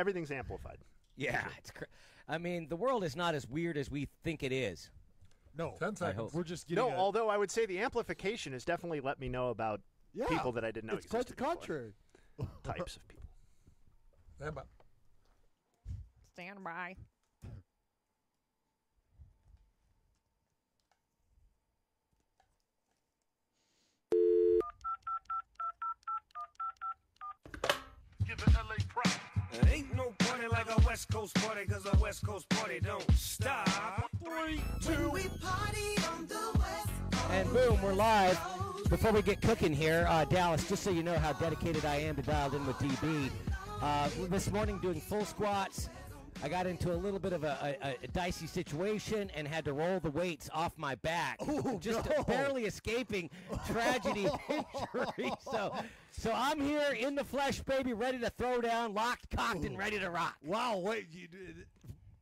everything's amplified. Yeah, I mean, the world is not as weird as we think it is. No, 10 seconds. We're just getting although I would say the amplification has definitely let me know about people that I didn't know it's quite the existed contrary. Types of people. Stand by. Stand by. Give the LA pride. Ain't no party like a West Coast party, cause a West Coast party don't stop. 3, 2, We party on the West Coast. And boom, we're live. Before we get cooking here, Dallas, just so you know how dedicated I am to Dialed In with DB. This morning doing full squats, I got into a little bit of a dicey situation and had to roll the weights off my back. Barely escaping tragedy and injury. So I'm here in the flesh, baby, ready to throw down, locked, cocked, and ready to rock. Wow, wait.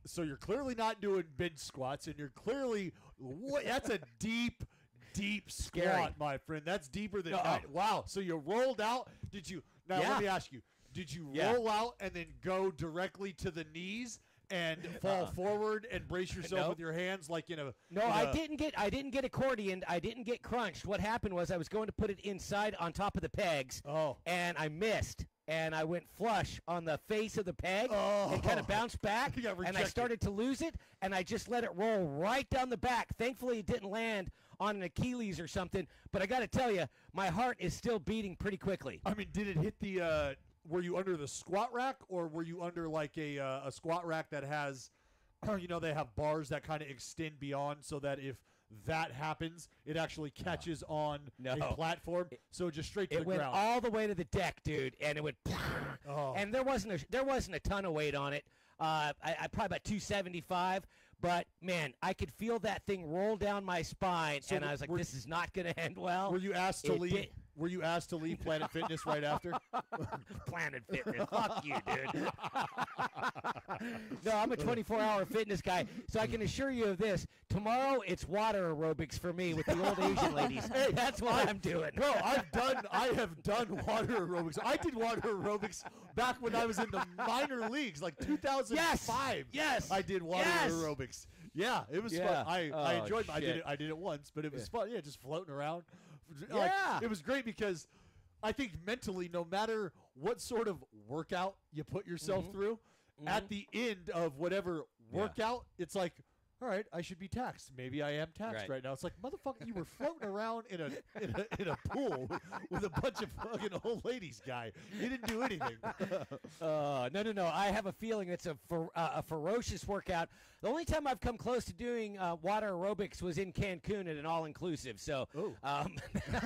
So you're clearly not doing bench squats, and you're clearly that's a deep squat, Scary. my friend. That's deeper than wow. So you rolled out. Did you? Now let me ask you. Did you roll out and then go directly to the knees and fall forward and brace yourself with your hands like I didn't get accordioned. I didn't get crunched. What happened was I was going to put it inside on top of the pegs. And I missed. And I went flush on the face of the peg and kind of bounced back. And I started to lose it, and I just let it roll right down the back. Thankfully, it didn't land on an Achilles or something. But I got to tell you, my heart is still beating pretty quickly. I mean, did it hit the were you under the squat rack, or were you under like a squat rack that has, they have bars that kind of extend beyond so that if that happens, it actually catches on a platform, so just straight to the ground. It went all the way to the deck, dude, and it went. And there wasn't a ton of weight on it. I probably about 275, but man, I could feel that thing roll down my spine, and I was like, "This is not going to end well." Were you asked to leave? Were you asked to leave Planet Fitness right after? Planet Fitness, fuck you, dude. No, I'm a 24-hour fitness guy, so I can assure you of this. Tomorrow, it's water aerobics for me with the old Asian ladies. Hey, that's what I'm doing. Bro, I have done water aerobics. I did water aerobics back when I was in the minor leagues, like 2005. Yes. I did water aerobics. Yeah, it was fun. I enjoyed it. I did it once, but it was fun. Yeah, just floating around. It was great because I think mentally, no matter what sort of workout you put yourself through, at the end of whatever workout, it's like, all right, I should be taxed. Maybe I am taxed right now. It's like, motherfucker, you were floating around in a pool with a bunch of fucking old ladies, guy. You didn't do anything. No. I have a feeling it's a ferocious workout. The only time I've come close to doing water aerobics was in Cancun at an all-inclusive. So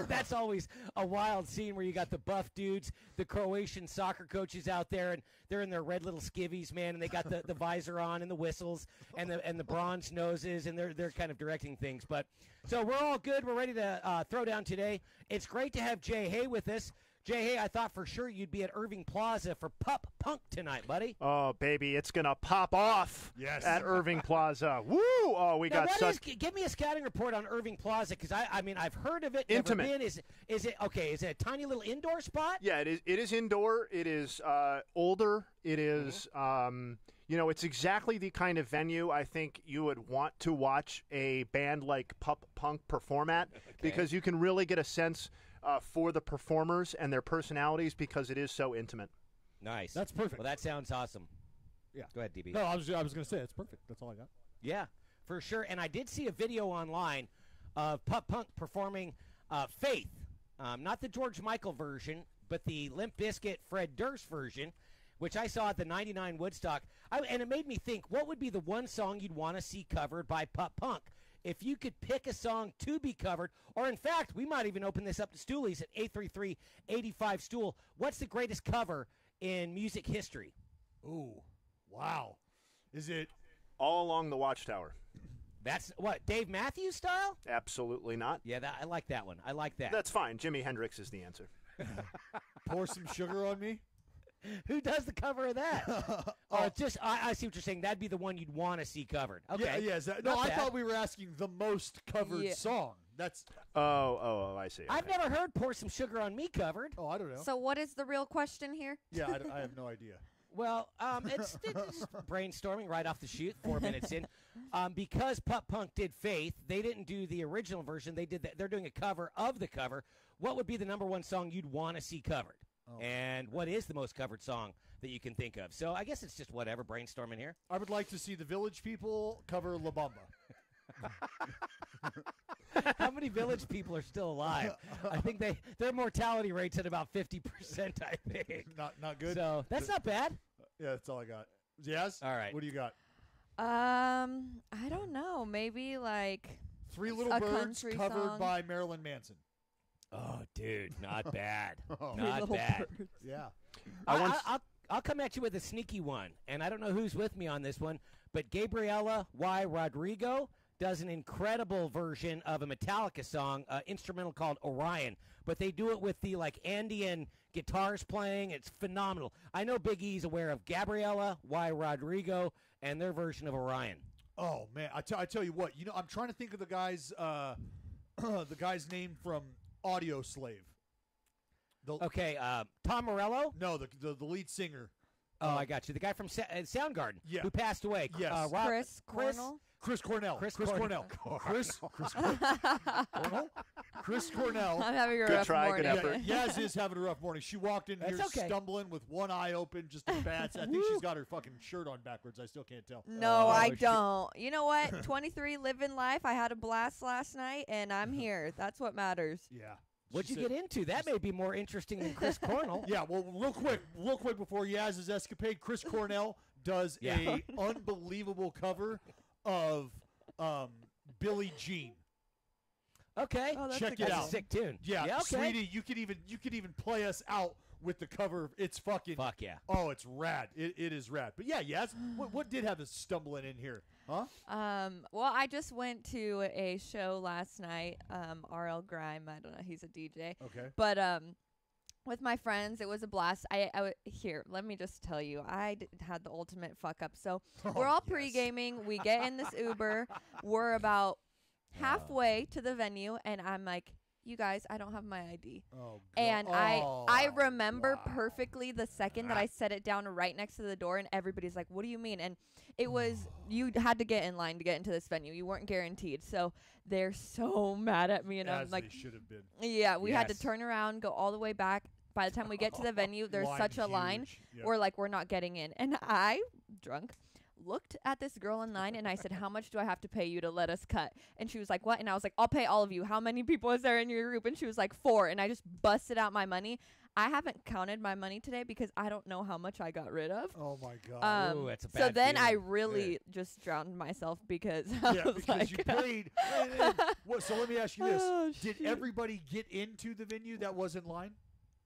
that's always a wild scene where you got the buff dudes, the Croatian soccer coaches out there, and they're in their red little skivvies, man, and they got the visor on and the whistles and the bronze noses, and they're kind of directing things. But so we're all good. We're ready to throw down today. It's great to have Jay Hay with us. Jay Hay, I thought for sure you'd be at Irving Plaza for Pup Punk tonight, buddy. Oh, baby, it's going to pop off at Irving Plaza. Woo! Oh, we got such... Give me a scouting report on Irving Plaza, because I mean, I've heard of it. Intimate. Never been. Is it okay? Is it a tiny little indoor spot? Yeah, it is indoor. It is older. It is... it's exactly the kind of venue I think you would want to watch a band like Pup Punk perform at, because you can really get a sense for the performers and their personalities because it is so intimate. Nice. That's perfect. Well, that sounds awesome. Yeah. Go ahead, DB. No, I was going to say it's perfect. That's all I got. Yeah, for sure. And I did see a video online of Pup Punk performing Faith, not the George Michael version, but the Limp Bizkit Fred Durst version, which I saw at the 99 Woodstock. And it made me think, what would be the one song you'd want to see covered by Pup Punk? If you could pick a song to be covered, or in fact, we might even open this up to Stoolies at 833-85-STOOL. What's the greatest cover in music history? Ooh, wow. Is it? All Along the Watchtower. That's what, Dave Matthews style? Absolutely not. Yeah, I like that one. I like that. That's fine. Jimi Hendrix is the answer. Pour Some Sugar on Me? Who does the cover of that? I see what you're saying. That'd be the one you'd want to see covered. Okay. Yeah, I thought we were asking the most covered song. That's. Oh, I see. Okay. I've never heard Pour Some Sugar on Me covered. Oh, I don't know. So what is the real question here? Yeah, I have no idea. Well, it's just brainstorming right off the chute, 4 minutes in. Because Pup Punk did Faith, they didn't do the original version. They're doing a cover of the cover. What would be the number one song you'd want to see covered? Oh. And what is the most covered song that you can think of? So I guess it's just whatever, brainstorming here. I would like to see the Village People cover La Bamba. How many Village People are still alive? I think their mortality rate's at about 50%, I think. Not good. So that's not bad. Yeah, that's all I got. Yes? All right. What do you got? I don't know. Maybe like Three Little Birds covered song. by Marilyn Manson. Oh, dude, not bad. Oh. Not bad. Yeah. I'll come at you with a sneaky one, and I don't know who's with me on this one, but Gabriela Y. Rodrigo does an incredible version of a Metallica song, instrumental called Orion, but they do it with the Andean guitars playing. It's phenomenal. I know Big E's aware of Gabriela Y. Rodrigo and their version of Orion. Oh man, I tell you what. I'm trying to think of the guy's the guy's name from Audio Slave. Tom Morello? No, the lead singer. Oh, I got you. The guy from Soundgarden, yeah. who passed away. Yes. Chris Cornell. Chris Cornell. Chris Cornell. Chris Cornell. I'm having a Good rough try, morning. good effort. Yaz is having a rough morning. She walked in here stumbling with one eye open, just as bad. I think she's got her fucking shirt on backwards. I still can't tell. No, I don't. You know what? 23, living life. I had a blast last night, and I'm here. That's what matters. Yeah. What'd you get into? That may be more interesting than Chris Cornell. Yeah, well, real quick before Yaz's escapade, Chris Cornell does a unbelievable cover of Billie Jean. Okay, check it out. Sick tune. Yeah, okay. Sweetie, you could even play us out with the cover. It's fucking. Fuck yeah. Oh, it's rad. It is rad. But yeah, Yaz, what did have us stumbling in here? Huh? Well, I just went to a show last night. RL Grime, I don't know, he's a DJ. Okay. But with my friends, it was a blast. Here, let me just tell you, I had the ultimate fuck up. So we're all pre-gaming. We get in this Uber. We're about halfway to the venue, and I'm like, you guys, I don't have my ID. Oh, and I remember perfectly the second that I set it down right next to the door, and everybody's like, what do you mean? And it was, you had to get in line to get into this venue. You weren't guaranteed. So they're so mad at me, and I'm like, they should have been. Yeah, we had to turn around, go all the way back. By the time we get to the venue, there's such a line. Yep. We're like, we're not getting in. And I, drunk, looked at this girl in line, and I said, how much do I have to pay you to let us cut? And she was like, what? And I was like, I'll pay all of you. How many people is there in your group? And she was like, 4. And I just busted out my money. I haven't counted my money today because I don't know how much I got rid of. Oh my god! Ooh, that's a bad so then feeling. I really just drowned myself because I was because like, you paid. So let me ask you this: Oh, did shit. everybody get into the venue that was in line?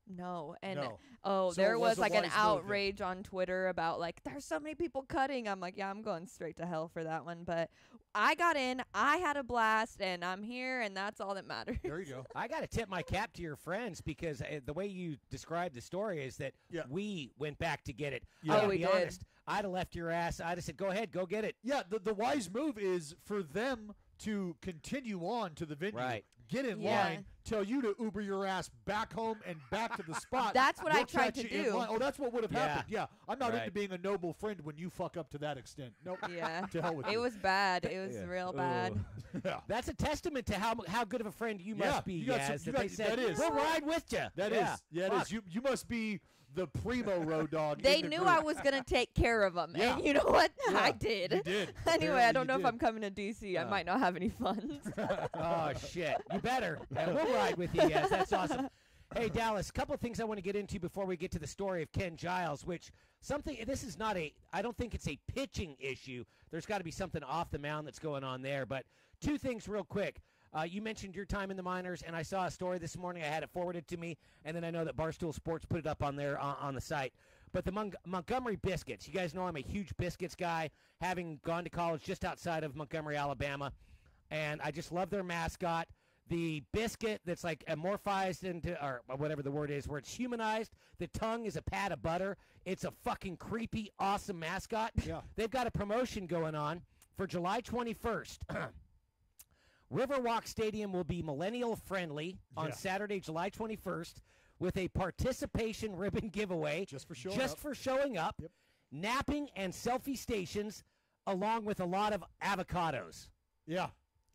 No, and No. oh, So there it was was a like an wise move then. outrage on Twitter about like there's so many people cutting. I'm like, yeah, I'm going straight to hell for that one. But I got in, I had a blast, and I'm here, and that's all that matters. There you go. I got to tip my cap to your friends because the way you described the story is that we went back to get it. Yeah. I gotta we be did. honest. I'd have left your ass. I'd have said, go ahead, go get it. Yeah, the wise move is for them to continue on to the venue, Right. get in Yeah. line, tell you to Uber your ass back home and back to the spot. That's what I We'll tried catch to you in do. line. Oh, that's what would have Yeah. happened. Yeah, I'm not Right. into being a noble friend when you fuck up to that extent. Nope. Yeah, To hell with it you. was bad. It was real bad. Ooh. Yeah. That's a testament to how good of a friend you Yeah, must be, you got some- Yaz, you that they got- said, that is. we'll ride with you. That is. Yeah, it is. You must be the primo road dog. They in the knew group. I was gonna take care of them, Yeah. and you know what? Yeah, I did. You did. Anyway, Apparently I don't know you if did. I'm coming to DC. I might not have any funds. Oh, shit. You better. We'll ride with you, Yaz. That's awesome. Hey, Dallas, a couple of things I want to get into before we get to the story of Ken Giles, which this is not I don't think it's a pitching issue. There's got to be something off the mound that's going on there. But two things real quick. You mentioned your time in the minors, and I saw a story this morning. I had it forwarded to me, and then I know that Barstool Sports put it up on there on the site. But the Montgomery Biscuits, you guys know I'm a huge Biscuits guy, having gone to college just outside of Montgomery, Alabama, and I just love their mascot. The biscuit that's like amorphized into, or whatever the word is, where it's humanized. The tongue is a pat of butter. It's a fucking creepy, awesome mascot. Yeah. They've got a promotion going on for July 21st. Riverwalk Stadium will be millennial friendly on Saturday, July 21st. with a participation ribbon giveaway just for showing up. Yep. Napping and selfie stations, along with a lot of avocados. Yeah.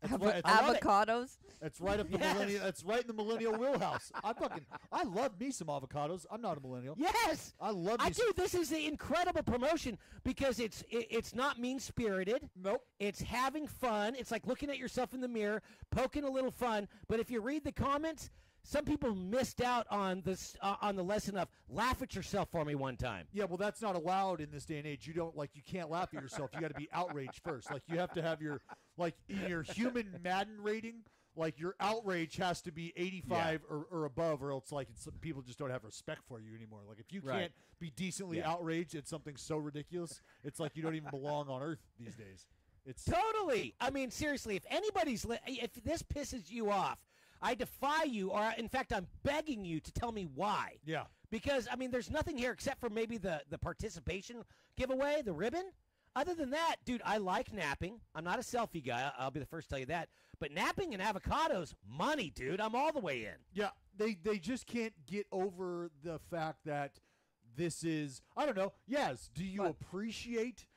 Avocados. That's right up the millennial. That's right in the millennial wheelhouse. I love me some avocados. I'm not a millennial. Yes, I love. This is the incredible promotion because it's not mean spirited. Nope. It's having fun. It's like looking at yourself in the mirror, poking a little fun. But if you read the comments, some people missed out on this on the lesson of laugh at yourself for me one time. Yeah, well, that's not allowed in this day and age. You can't laugh at yourself. You got to be outraged first. Like you have to have your human Madden rating. Like your outrage has to be 85 or above, or else people just don't have respect for you anymore. Like if you can't be decently outraged at something so ridiculous, it's like you don't even belong on Earth these days. It's totally. I mean, seriously, if this pisses you off, I defy you, or in fact, I'm begging you to tell me why. Yeah. Because, I mean, there's nothing here except for maybe the participation giveaway, the ribbon. Other than that, dude, I like napping. I'm not a selfie guy. I'll be the first to tell you that. But napping and avocados, money, dude. I'm all the way in. Yeah, they just can't get over the fact that this is, I don't know. Yes, do you appreciate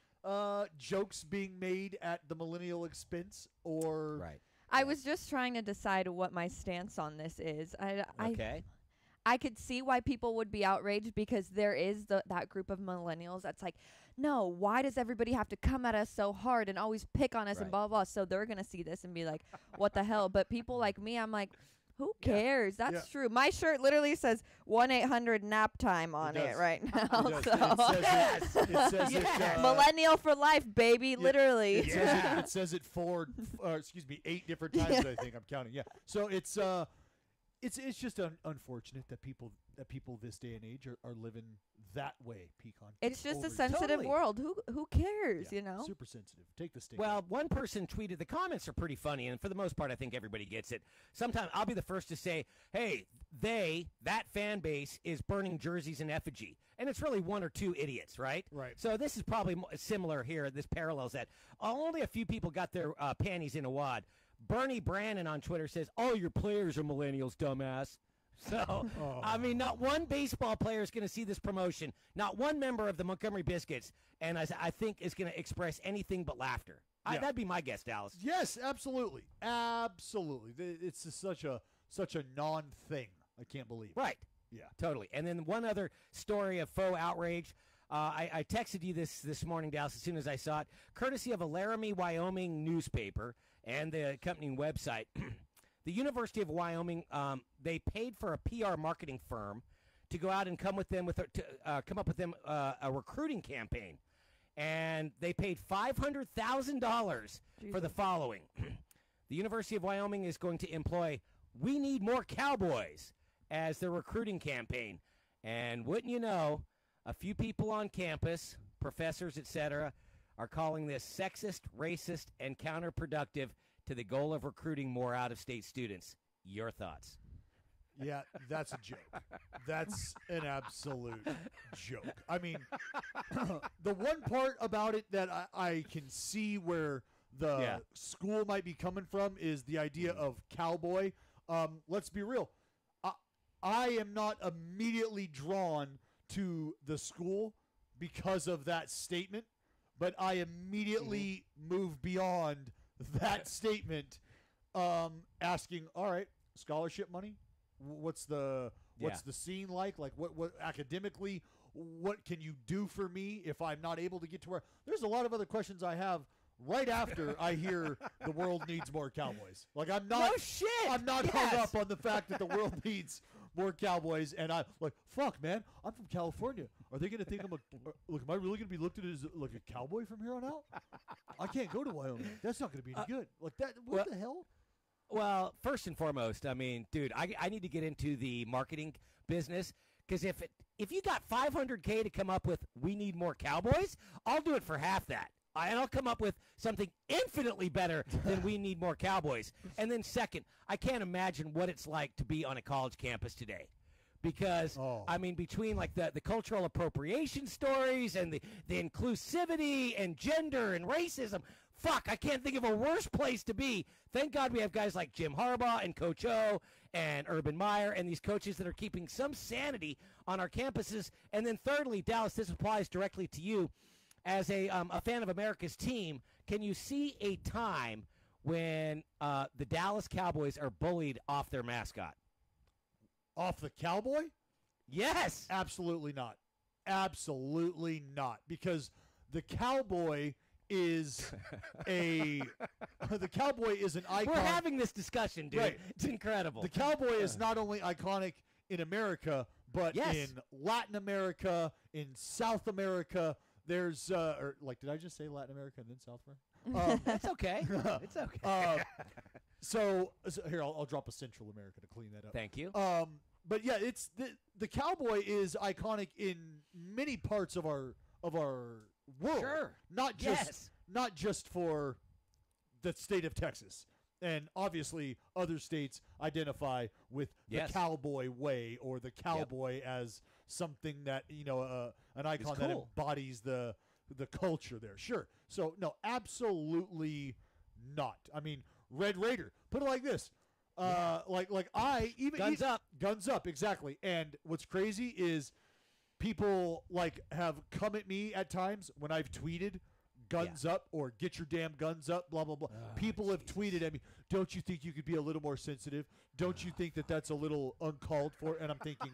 jokes being made at the millennial expense or? Right. I was just trying to decide what my stance on this is. I could see why people would be outraged because there is that group of millennials that's like, no, why does everybody have to come at us so hard and always pick on us and blah, blah. So they're going to see this and be like, what the hell? But people like me, I'm like, who cares? That's true. My shirt literally says 1-800-NAP time on it right now. It says millennial for life, baby, literally. It says it 8 different times, I think I'm counting. Yeah. So it's just unfortunate that people this day and age are living that way, Pecan. It's just a sensitive world. Who cares, you know? Super sensitive. Take the sting. Well, one person tweeted, the comments are pretty funny, and for the most part, I think everybody gets it. Sometimes I'll be the first to say, hey, that fan base is burning jerseys in effigy. And it's really one or two idiots, right? Right. So this is probably similar here. This parallels that. Only a few people got their panties in a wad. Bernie Brannon on Twitter says, all your players are millennials, dumbass. So, I mean, not one baseball player is going to see this promotion. Not one member of the Montgomery Biscuits, and I think is going to express anything but laughter. That'd be my guess, Dallas. Yes, absolutely. Absolutely. It's just such a non-thing. I can't believe it. Right. Yeah. Totally. And then one other story of faux outrage. I texted you this morning, Dallas, as soon as I saw it, courtesy of a Laramie, Wyoming newspaper and the accompanying website. The University of Wyoming, they paid for a PR marketing firm to go out and come up with them a recruiting campaign, and they paid $500,000 for the following. The University of Wyoming is going to employ "We Need More Cowboys" as their recruiting campaign, and wouldn't you know, a few people on campus, professors, etc., are calling this sexist, racist, and counterproductive to the goal of recruiting more out-of-state students. Your thoughts? Yeah, that's a joke. That's an absolute joke. I mean, the one part about it that I can see where the school might be coming from is the idea of cowboy. Let's be real. I am not immediately drawn to the school because of that statement, but I immediately move beyond that statement, asking, all right, scholarship money, what's the scene like? Like what academically, what can you do for me if I'm not able to get to where? There's a lot of other questions I have right after I hear the world needs more cowboys. Like I'm not hung up on the fact that the world needs more cowboys, and I'm like, fuck, man, I'm from California. Are they going to think am I really going to be looked at as like a cowboy from here on out? I can't go to Wyoming. That's not going to be any good. Like that. What the hell? Well, first and foremost, I mean, dude, I need to get into the marketing business because if you got $500K to come up with "We Need More Cowboys," I'll do it for half that. And I'll come up with something infinitely better than "We Need More Cowboys." And then second, I can't imagine what it's like to be on a college campus today. Because, I mean, between like the cultural appropriation stories and the inclusivity and gender and racism, fuck, I can't think of a worse place to be. Thank God we have guys like Jim Harbaugh and Coach O and Urban Meyer and these coaches that are keeping some sanity on our campuses. And then thirdly, Dallas, this applies directly to you. As a fan of America's team, can you see a time when the Dallas Cowboys are bullied off their mascot? Off the Cowboy? Yes. Absolutely not. Absolutely not. Because the Cowboy is the Cowboy is an icon. We're having this discussion, dude. Right. It's incredible. The Cowboy is not only iconic in America, but in Latin America, in South America. There's did I just say Latin America and then South America? It's okay. It's okay. So here, I'll drop a Central America to clean that up. Thank you. But yeah, it's the Cowboy is iconic in many parts of our world. Sure. Not just for the state of Texas. And obviously other states identify with the Cowboy way or the Cowboy as something that, an icon that embodies the culture there. Sure. So no, absolutely not. I mean, Red Raider. Put it like this. Guns up, exactly. And what's crazy is people have come at me at times when I've tweeted guns up or get your damn guns up, blah blah blah. People have tweeted at me, don't you think you could be a little more sensitive? Don't you think that that's a little uncalled for? And I'm thinking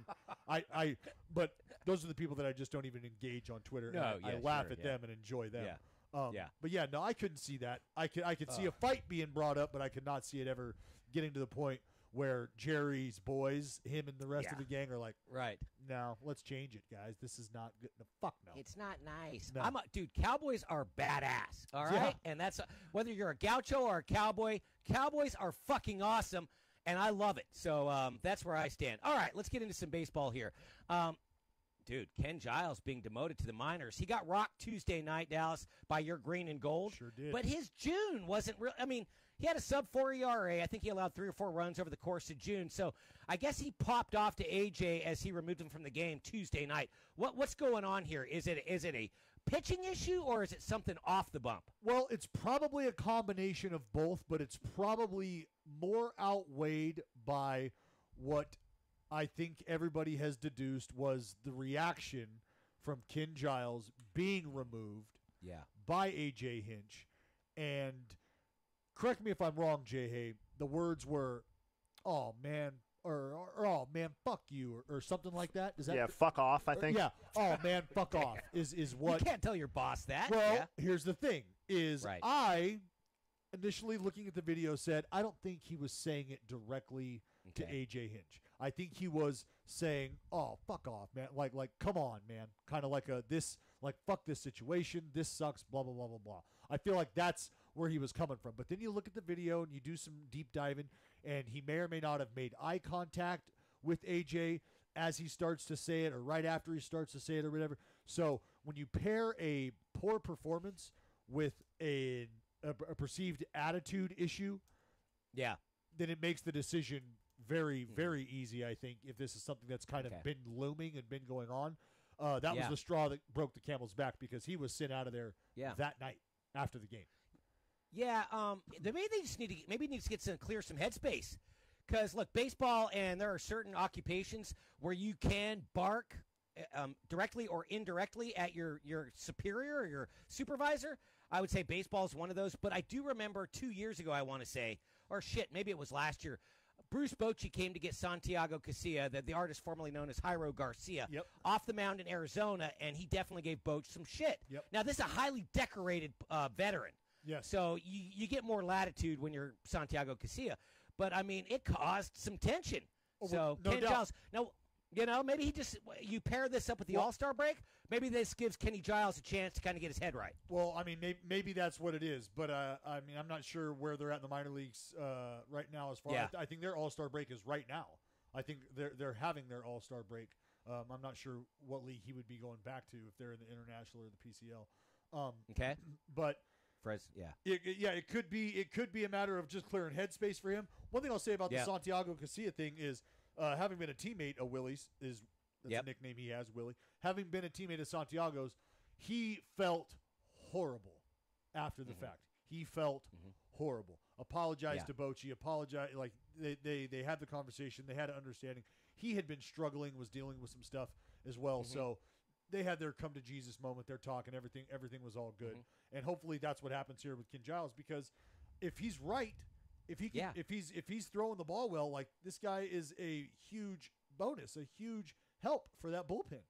but those are the people that I just don't even engage on Twitter. No, I laugh at them and enjoy them. But yeah, no, I couldn't see that. I could see a fight being brought up, but I could not see it ever getting to the point where Jerry's boys, him and the rest of the gang are like, right, no, let's change it, guys. This is not good. No, fuck no. It's not nice. No. Dude, Cowboys are badass, all right? And that's whether you're a gaucho or a cowboy, Cowboys are fucking awesome, and I love it. So that's where I stand. All right, let's get into some baseball here. Dude, Ken Giles being demoted to the minors. He got rocked Tuesday night, Dallas, by your green and gold. Sure did. But his June wasn't real. I mean, he had a sub-4 ERA. I think he allowed 3 or 4 runs over the course of June. So I guess he popped off to AJ as he removed him from the game Tuesday night. What's going on here? Is it a pitching issue or is it something off the bump? Well, it's probably a combination of both, but it's probably more outweighed by what I think everybody has deduced was the reaction from Ken Giles being removed by A.J. Hinch. And correct me if I'm wrong, J. the words were, oh, man, or oh, man, fuck you, or something like that. Is that fuck off, I think. Yeah, oh, man, fuck off is what. You can't tell your boss that. Well, here's the thing, is I initially looking at the video said, I don't think he was saying it directly to A.J. Hinch. I think he was saying, "Oh, fuck off, man! Like, come on, man! Kind of like fuck this situation. This sucks. Blah blah blah blah blah." I feel like that's where he was coming from. But then you look at the video and you do some deep diving, and he may or may not have made eye contact with AJ as he starts to say it, or right after he starts to say it, or whatever. So when you pair a poor performance with a perceived attitude issue, then it makes the decision very, very easy, I think, if this is something that's kind of been looming and been going on. That was the straw that broke the camel's back because he was sent out of there that night after the game. Yeah, maybe they just need to get clear some headspace. Because, look, baseball, and there are certain occupations where you can bark directly or indirectly at your superior or your supervisor. I would say baseball is one of those. But I do remember 2 years ago, I want to say, or shit, maybe it was last year, Bruce Bochy came to get Santiago Casilla, the artist formerly known as Jairo Garcia, off the mound in Arizona, and he definitely gave Boch some shit. Now, this is a highly decorated veteran. Yes. So you get more latitude when you're Santiago Casilla. But, I mean, it caused some tension. So, no Ken doubt. Giles. Now, maybe you pair this up with the All-Star break. Maybe this gives Kenny Giles a chance to kind of get his head right. Well, I mean, maybe that's what it is. But, I mean, I'm not sure where they're at in the minor leagues right now as far I think their All-Star break is right now. I think they're having their All-Star break. I'm not sure what league he would be going back to if they're in the international or the PCL. Okay. But it could be a matter of just clearing headspace for him. One thing I'll say about the Santiago Casilla thing is having been a teammate of Willie's that's a nickname he has, Willie. Having been a teammate of Santiago's, he felt horrible after the fact. he felt horrible. Apologized to Bochy. Apologized. Like they had the conversation. They had an understanding. He had been struggling, was dealing with some stuff as well. So they had their come to Jesus moment. They're talking. Everything was all good. And hopefully that's what happens here with Ken Giles, because if he's right, if he's throwing the ball well, like, this guy is a huge bonus, a huge help for that bullpen.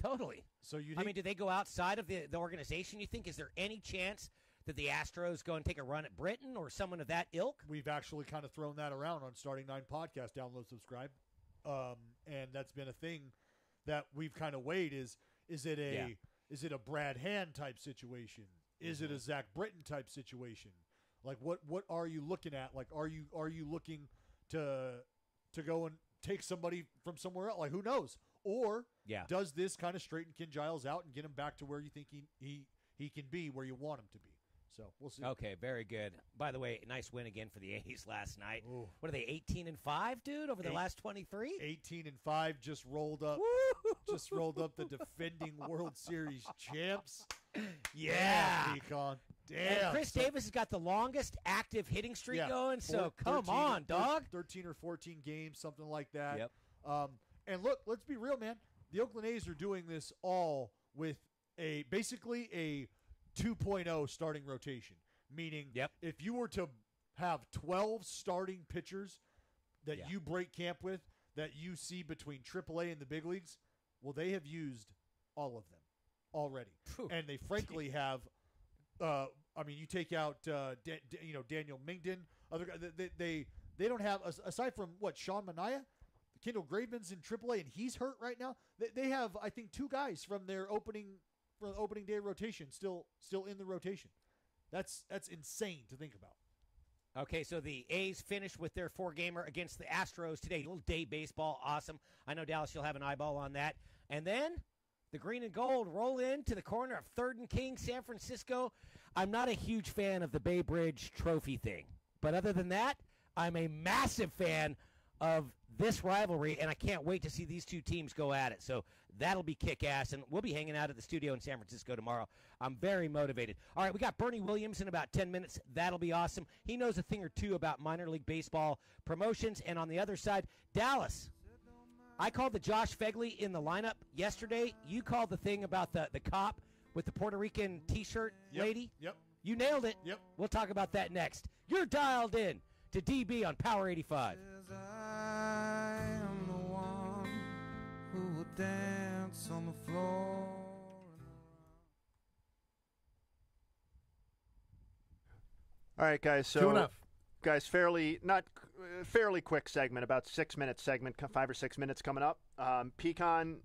Totally. So do they go outside of the organization, you think? Is there any chance that the Astros go and take a run at Britton or someone of that ilk? We've actually kind of thrown that around on Starting Nine Podcast. Download, subscribe. And that's been a thing that we've kind of weighed is it a Brad Hand type situation? Is it a Zach Britton type situation? Like, what are you looking at? Like, are you looking to go and take somebody from somewhere else? Like, who knows? Or does this kind of straighten Ken Giles out and get him back to where you think he can be, where you want him to be? So we'll see. Okay, very good. By the way, nice win again for the A's last night. Ooh. What are they, 18-5, dude, over the last 23? 18-5, just rolled up. Just rolled up the defending World Series champs. Yeah. Pecan. Damn. And Chris Davis has got the longest active hitting streak going, so come on, dog. 13 or 14 games, something like that. Yep. And look, let's be real, man. The Oakland A's are doing this all with basically a 2.0 starting rotation, meaning if you were to have 12 starting pitchers that you break camp with, that you see between AAA and the big leagues, well, they have used all of them already. And they frankly have you take out Daniel Mingden, other guys, they don't have, aside from Sean Manaea, Kendall Graveman's in AAA and he's hurt right now. They have, I think, 2 guys from their opening day rotation still in the rotation. That's insane to think about. Okay, so the A's finished with their 4-gamer against the Astros today. A little day baseball, awesome. I know, Dallas, you'll have an eyeball on that. And then the green and gold roll into the corner of 3rd and King, San Francisco. I'm not a huge fan of the Bay Bridge trophy thing. But other than that, I'm a massive fan of this rivalry, and I can't wait to see these two teams go at it. So that'll be kick-ass, and we'll be hanging out at the studio in San Francisco tomorrow. I'm very motivated. All right, we got Bernie Williams in about 10 minutes. That'll be awesome. He knows a thing or two about minor league baseball promotions. And on the other side, Dallas. I called the Josh Fegley in the lineup yesterday. You called the thing about the cop with the Puerto Rican T-shirt lady. Yep. You nailed it. Yep. We'll talk about that next. You're dialed in to DB on Power 85. I am the one who will dance on the floor. All right, guys. So, guys, fairly quick segment, about 6-minute segment, 5 or 6 minutes coming up. Pecan,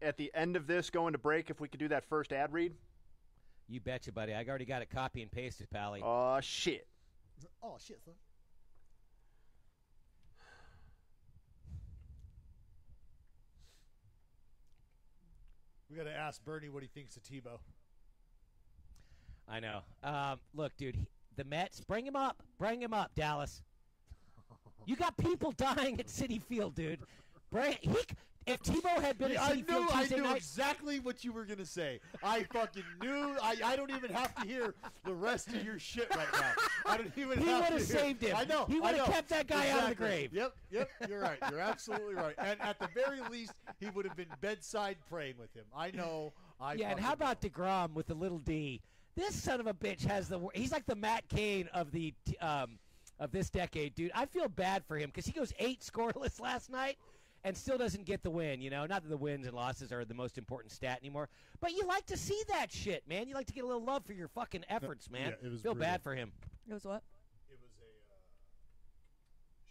at the end of this, going to break, if we could do that first ad read. You betcha, buddy. I already got it copy and pasted, Pally. Oh, shit. Oh, shit, son. We got to ask Bernie what he thinks of Tebow. I know. Look, dude, the Mets, bring him up. Bring him up, Dallas. You got people dying at Citi Field, dude. If Tebow had been at Citi Field Tuesday I knew night, exactly what you were going to say. I fucking knew. I don't even have to hear the rest of your shit right now. I don't even he have would to have saved him. I know. He would have kept that guy out of the grave. Yep. You're right. You're absolutely right. And at the very least, he would have been bedside praying with him. I know. And how about DeGrom with the little D? This son of a bitch has he's like the Matt Cain of the of this decade, dude. I feel bad for him because he goes 8 scoreless last night and still doesn't get the win, you know. Not that the wins and losses are the most important stat anymore, but you like to see that shit, man. You like to get a little love for your fucking efforts, man. Yeah, it was feel brutal. bad for him. It was what? It was a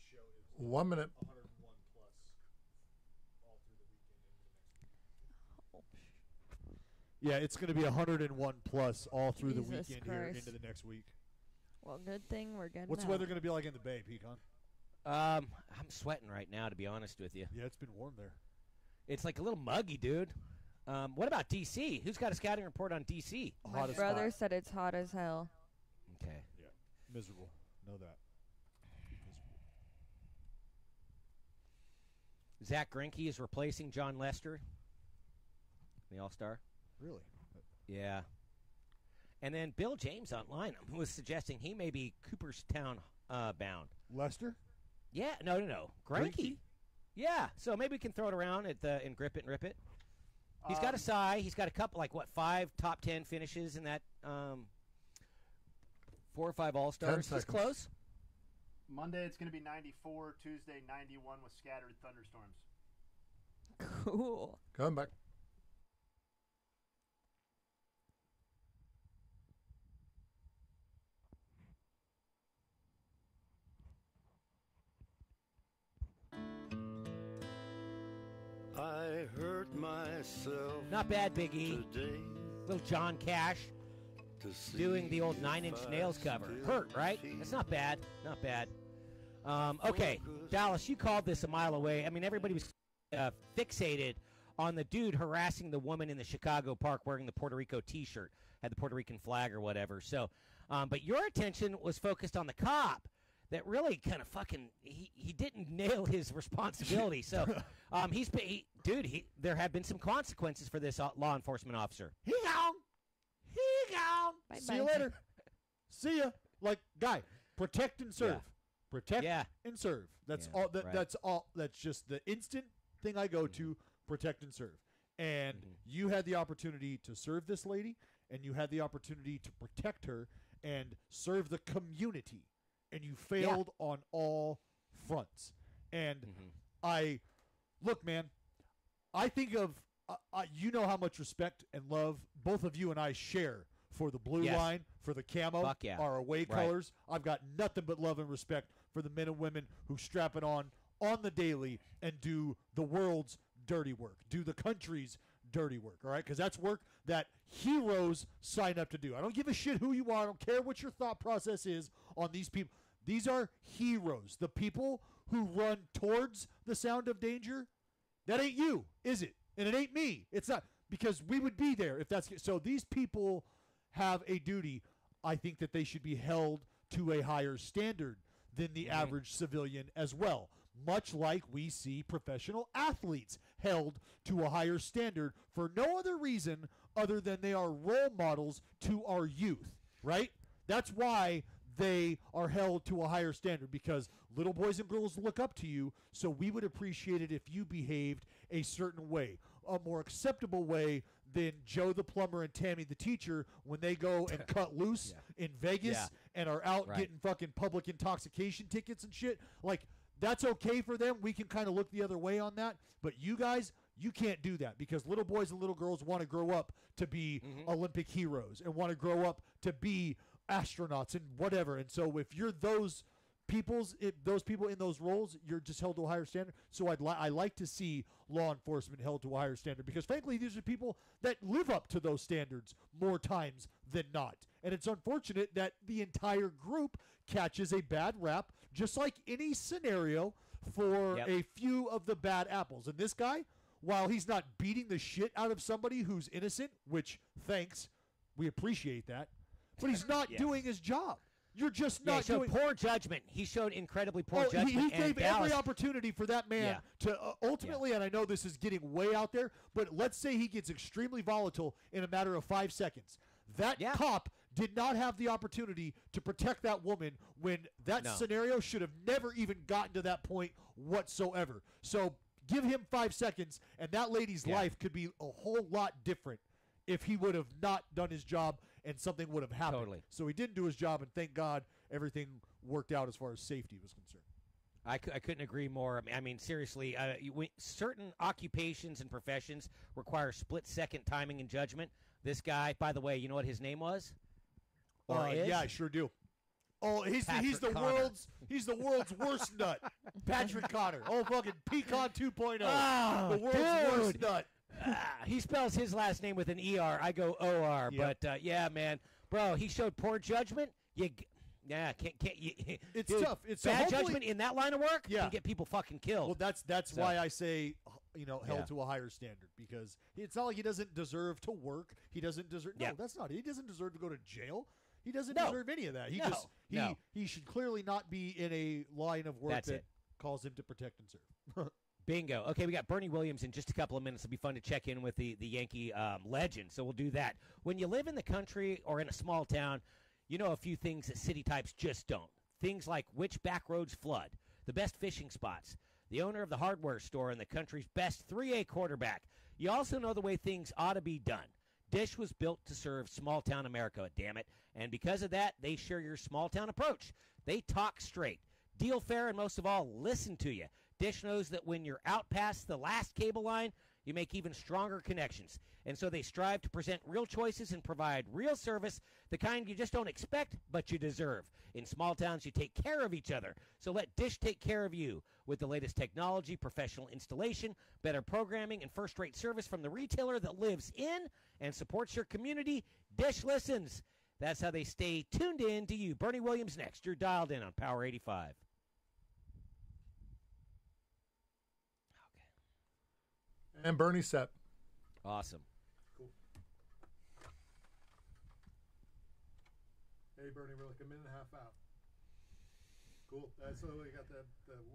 show. It was 1 minute. 101 plus all through the weekend. Yeah, it's going to be 101 plus all through the Jesus weekend here Christ. into the next week. Well, good thing we're getting What's the out. weather going to be like in the Bay, Pecan? I'm sweating right now, to be honest with you. Yeah, it's been warm there. It's like a little muggy, dude. What about D.C.? Who's got a scouting report on D.C.? My Hottest brother spot. said it's hot as hell. Okay. Yeah, miserable. Know that. Miserable. Zach Greinke is replacing John Lester, the All-Star. Really? Yeah. And then Bill James online was suggesting he may be Cooperstown bound. Lester? Yeah, no. Granky? Yeah, so maybe we can throw it around and grip it and rip it. He's got a sigh. He's got a couple, 5 top 10 finishes in that 4 or 5 All-Stars. He's close. Monday it's going to be 94. Tuesday 91 with scattered thunderstorms. Cool. Coming back. I hurt myself. Not bad, Big E. Today Little John Cash doing the old 9 Inch Nails cover. Hurt, right? That's not bad. Not bad. Okay, Dallas, you called this a mile away. I mean, everybody was fixated on the dude harassing the woman in the Chicago park wearing the Puerto Rico T-shirt, had the Puerto Rican flag or whatever. So, but your attention was focused on the cop that really kind of fucking he didn't nail his responsibility. So, there have been some consequences for this law enforcement officer. He gone. Bye-bye. See you later. See ya. Guy, protect and serve. Yeah. Protect and serve. That's all. That's all. That's just the instant thing I go to. Protect and serve. And you had the opportunity to serve this lady, and you had the opportunity to protect her and serve the community, and you failed on all fronts. And look, man, I think of you know how much respect and love both of you and I share for the blue line, for the camo, our away colors. I've got nothing but love and respect for the men and women who strap it on the daily and do the world's dirty work, do the country's dirty work, all right? Because that's work that heroes sign up to do. I don't give a shit who you are. I don't care what your thought process is on these people. These are heroes. The people who run towards the sound of danger, that ain't you, is it? And it ain't me. It's not, because we would be there if that's so. These people have a duty. I think that they should be held to a higher standard than the average civilian as well, much like we see professional athletes held to a higher standard for no other reason other than they are role models to our youth, right? That's why they are held to a higher standard, because little boys and girls look up to you, so we would appreciate it if you behaved a certain way, a more acceptable way than Joe the plumber and Tammy the teacher when they go and cut loose in Vegas and are out getting fucking public intoxication tickets and shit. That's okay for them. We can kind of look the other way on that. But you guys, you can't do that, because little boys and little girls want to grow up to be Olympic heroes and want to grow up to be astronauts and whatever. And so if you're those people in those roles, you're just held to a higher standard. So I like to see law enforcement held to a higher standard, because frankly, these are people that live up to those standards more times than not. And it's unfortunate that the entire group catches a bad rap, just like any scenario, for a few of the bad apples. And this guy, while he's not beating the shit out of somebody who's innocent, which thanks, we appreciate that, but he's not doing his job. You're just not doing poor judgment. He showed incredibly poor judgment. He gave every opportunity for that man to ultimately, and I know this is getting way out there, but let's say he gets extremely volatile in a matter of 5 seconds. That cop did not have the opportunity to protect that woman when that scenario should have never even gotten to that point whatsoever. So give him 5 seconds, and that lady's life could be a whole lot different if he would have not done his job and something would have happened. Totally. So he didn't do his job, and thank God everything worked out as far as safety was concerned. I couldn't agree more. I mean, seriously, certain occupations and professions require split-second timing and judgment. This guy, by the way, you know what his name was? Yeah, I sure do. Oh, he's the Connor. world's worst nut. Patrick Connor. Oh, fucking Pecan 2.0. Oh, the world's worst nut. He spells his last name with an ER. I go OR. Yep. But yeah, man, bro, he showed poor judgment. Can't you? It's dude, tough. It's bad judgment in that line of work. Can get people fucking killed. Well, that's why I say held to a higher standard, because it's not like he doesn't deserve to work. He doesn't deserve. No, that's not. He doesn't deserve to go to jail. He doesn't deserve any of that. He should clearly not be in a line of work that calls him to protect and serve. Bingo. Okay, we got Bernie Williams in just a couple of minutes. It'll be fun to check in with the Yankee legend, so we'll do that. When you live in the country or in a small town, you know a few things that city types just don't. Things like which back roads flood, the best fishing spots, the owner of the hardware store, and the country's best 3A quarterback. You also know the way things ought to be done. Dish was built to serve small-town America, damn it. And because of that, they share your small-town approach. They talk straight, deal fair, and most of all, listen to you. Dish knows that when you're out past the last cable line, you make even stronger connections. And so they strive to present real choices and provide real service, the kind you just don't expect, but you deserve. In small towns, you take care of each other. So let Dish take care of you with the latest technology, professional installation, better programming, and first-rate service from the retailer that lives in and supports your community. Dish listens. That's how they stay tuned in to you. Bernie Williams next. You're dialed in on Power 85. And Bernie set. Awesome. Cool. Hey, Bernie, we're like a minute and a half out. Cool. So we got the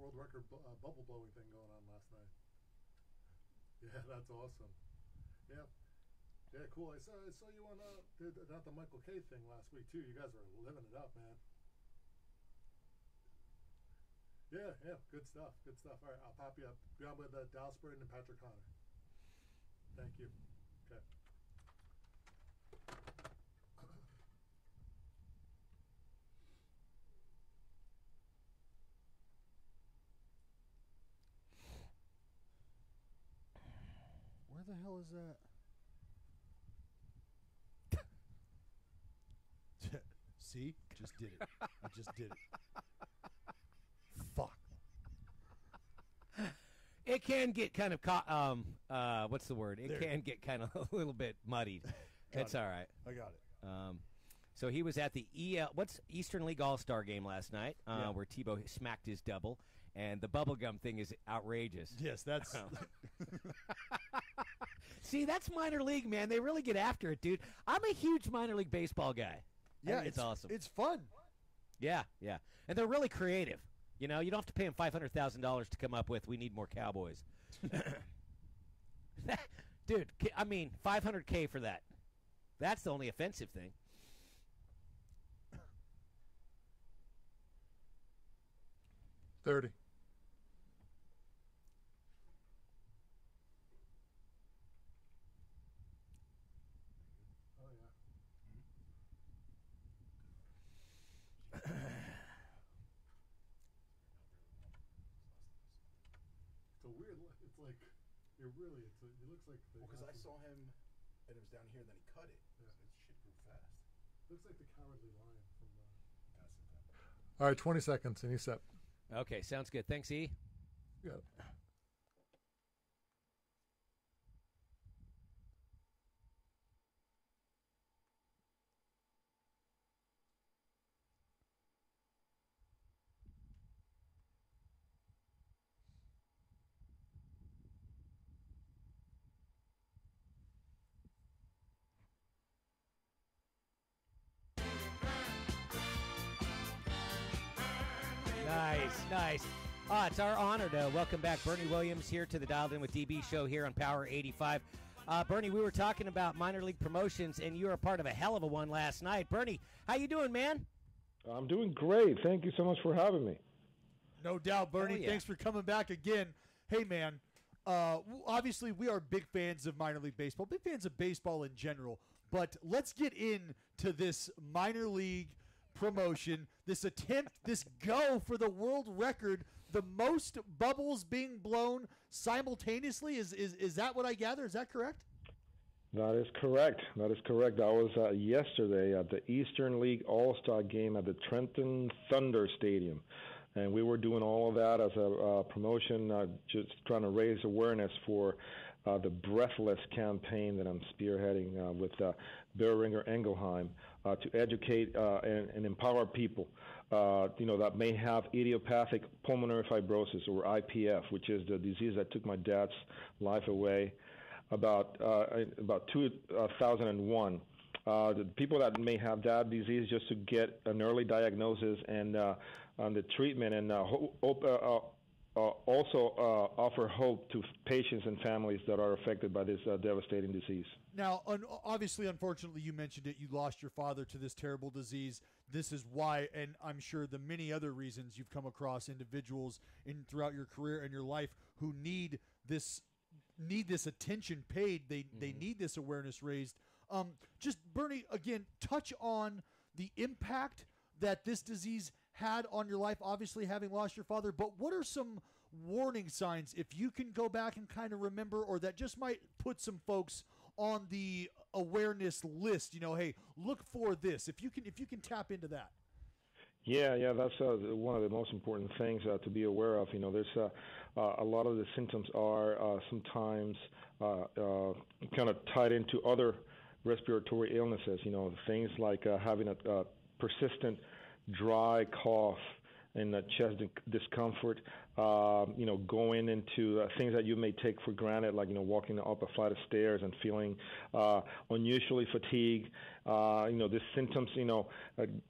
world record bubble blowing thing going on last night. Yeah, that's awesome. Yeah. Yeah, cool. I saw you on not the Michael K thing last week too. You guys are living it up, man. Yeah, good stuff. All right, I'll pop you up. Be on with Dallas Burton and Patrick Connor. Thank you. Okay. Where the hell is that? See? Just did it. I just did it. Fuck. It can get kind of what's the word? It can get kind of a little bit muddied. It's all right. I got it. So he was at the Eastern League All-Star game last night, where Tebow smacked his double, and the bubblegum thing is outrageous. Yes, that's See, that's minor league, man. They really get after it, dude. I'm a huge minor league baseball guy. Yeah, it's awesome. It's fun. Yeah. And they're really creative. You know, you don't have to pay them $500,000 to come up with, we need more Cowboys. Dude, I mean, $500K for that. That's the only offensive thing. $30. It looks like because I saw him and it was down here and then he cut it. Yeah. So shit grew fast. Looks like the Cowardly Lion from All right, 20 seconds and he's set. Okay, sounds good. Thanks, E. Yeah. Nice. It's our honor to welcome back Bernie Williams here to the Dialed In with DB show here on Power 85. Bernie, we were talking about minor league promotions, and you were a part of a hell of a one last night. Bernie, how you doing, man? I'm doing great. Thank you so much for having me. No doubt, Bernie. Yeah. Thanks for coming back again. Hey, man, obviously we are big fans of minor league baseball, big fans of baseball in general, but let's get into this minor league promotion, this attempt, this go for the world record, the most bubbles being blown simultaneously. Is that what I gather? Is that correct? That is correct. That was yesterday at the Eastern League All-Star game at the Trenton Thunder Stadium. And we were doing all of that as a promotion, just trying to raise awareness for the Breathless campaign that I'm spearheading with Boehringer Ingelheim to educate and empower people, that may have idiopathic pulmonary fibrosis or IPF, which is the disease that took my dad's life away about 2001. The people that may have that disease, just to get an early diagnosis and the treatment and also offer hope to patients and families that are affected by this devastating disease. Now, obviously, unfortunately, you mentioned it. You lost your father to this terrible disease. This is why, and I'm sure the many other reasons you've come across individuals throughout your career and your life who need this attention paid. They need this awareness raised. Just Bernie, again, touch on the impact that this disease had on your life, obviously having lost your father, but what are some warning signs, if you can go back and kind of remember, or that just might put some folks on the awareness list, hey, look for this, if you can tap into that? Yeah, that's one of the most important things to be aware of. There's a lot of the symptoms are sometimes kind of tied into other respiratory illnesses, things like having a persistent dry cough and chest discomfort, going into things that you may take for granted, like, walking up a flight of stairs and feeling unusually fatigued. These symptoms,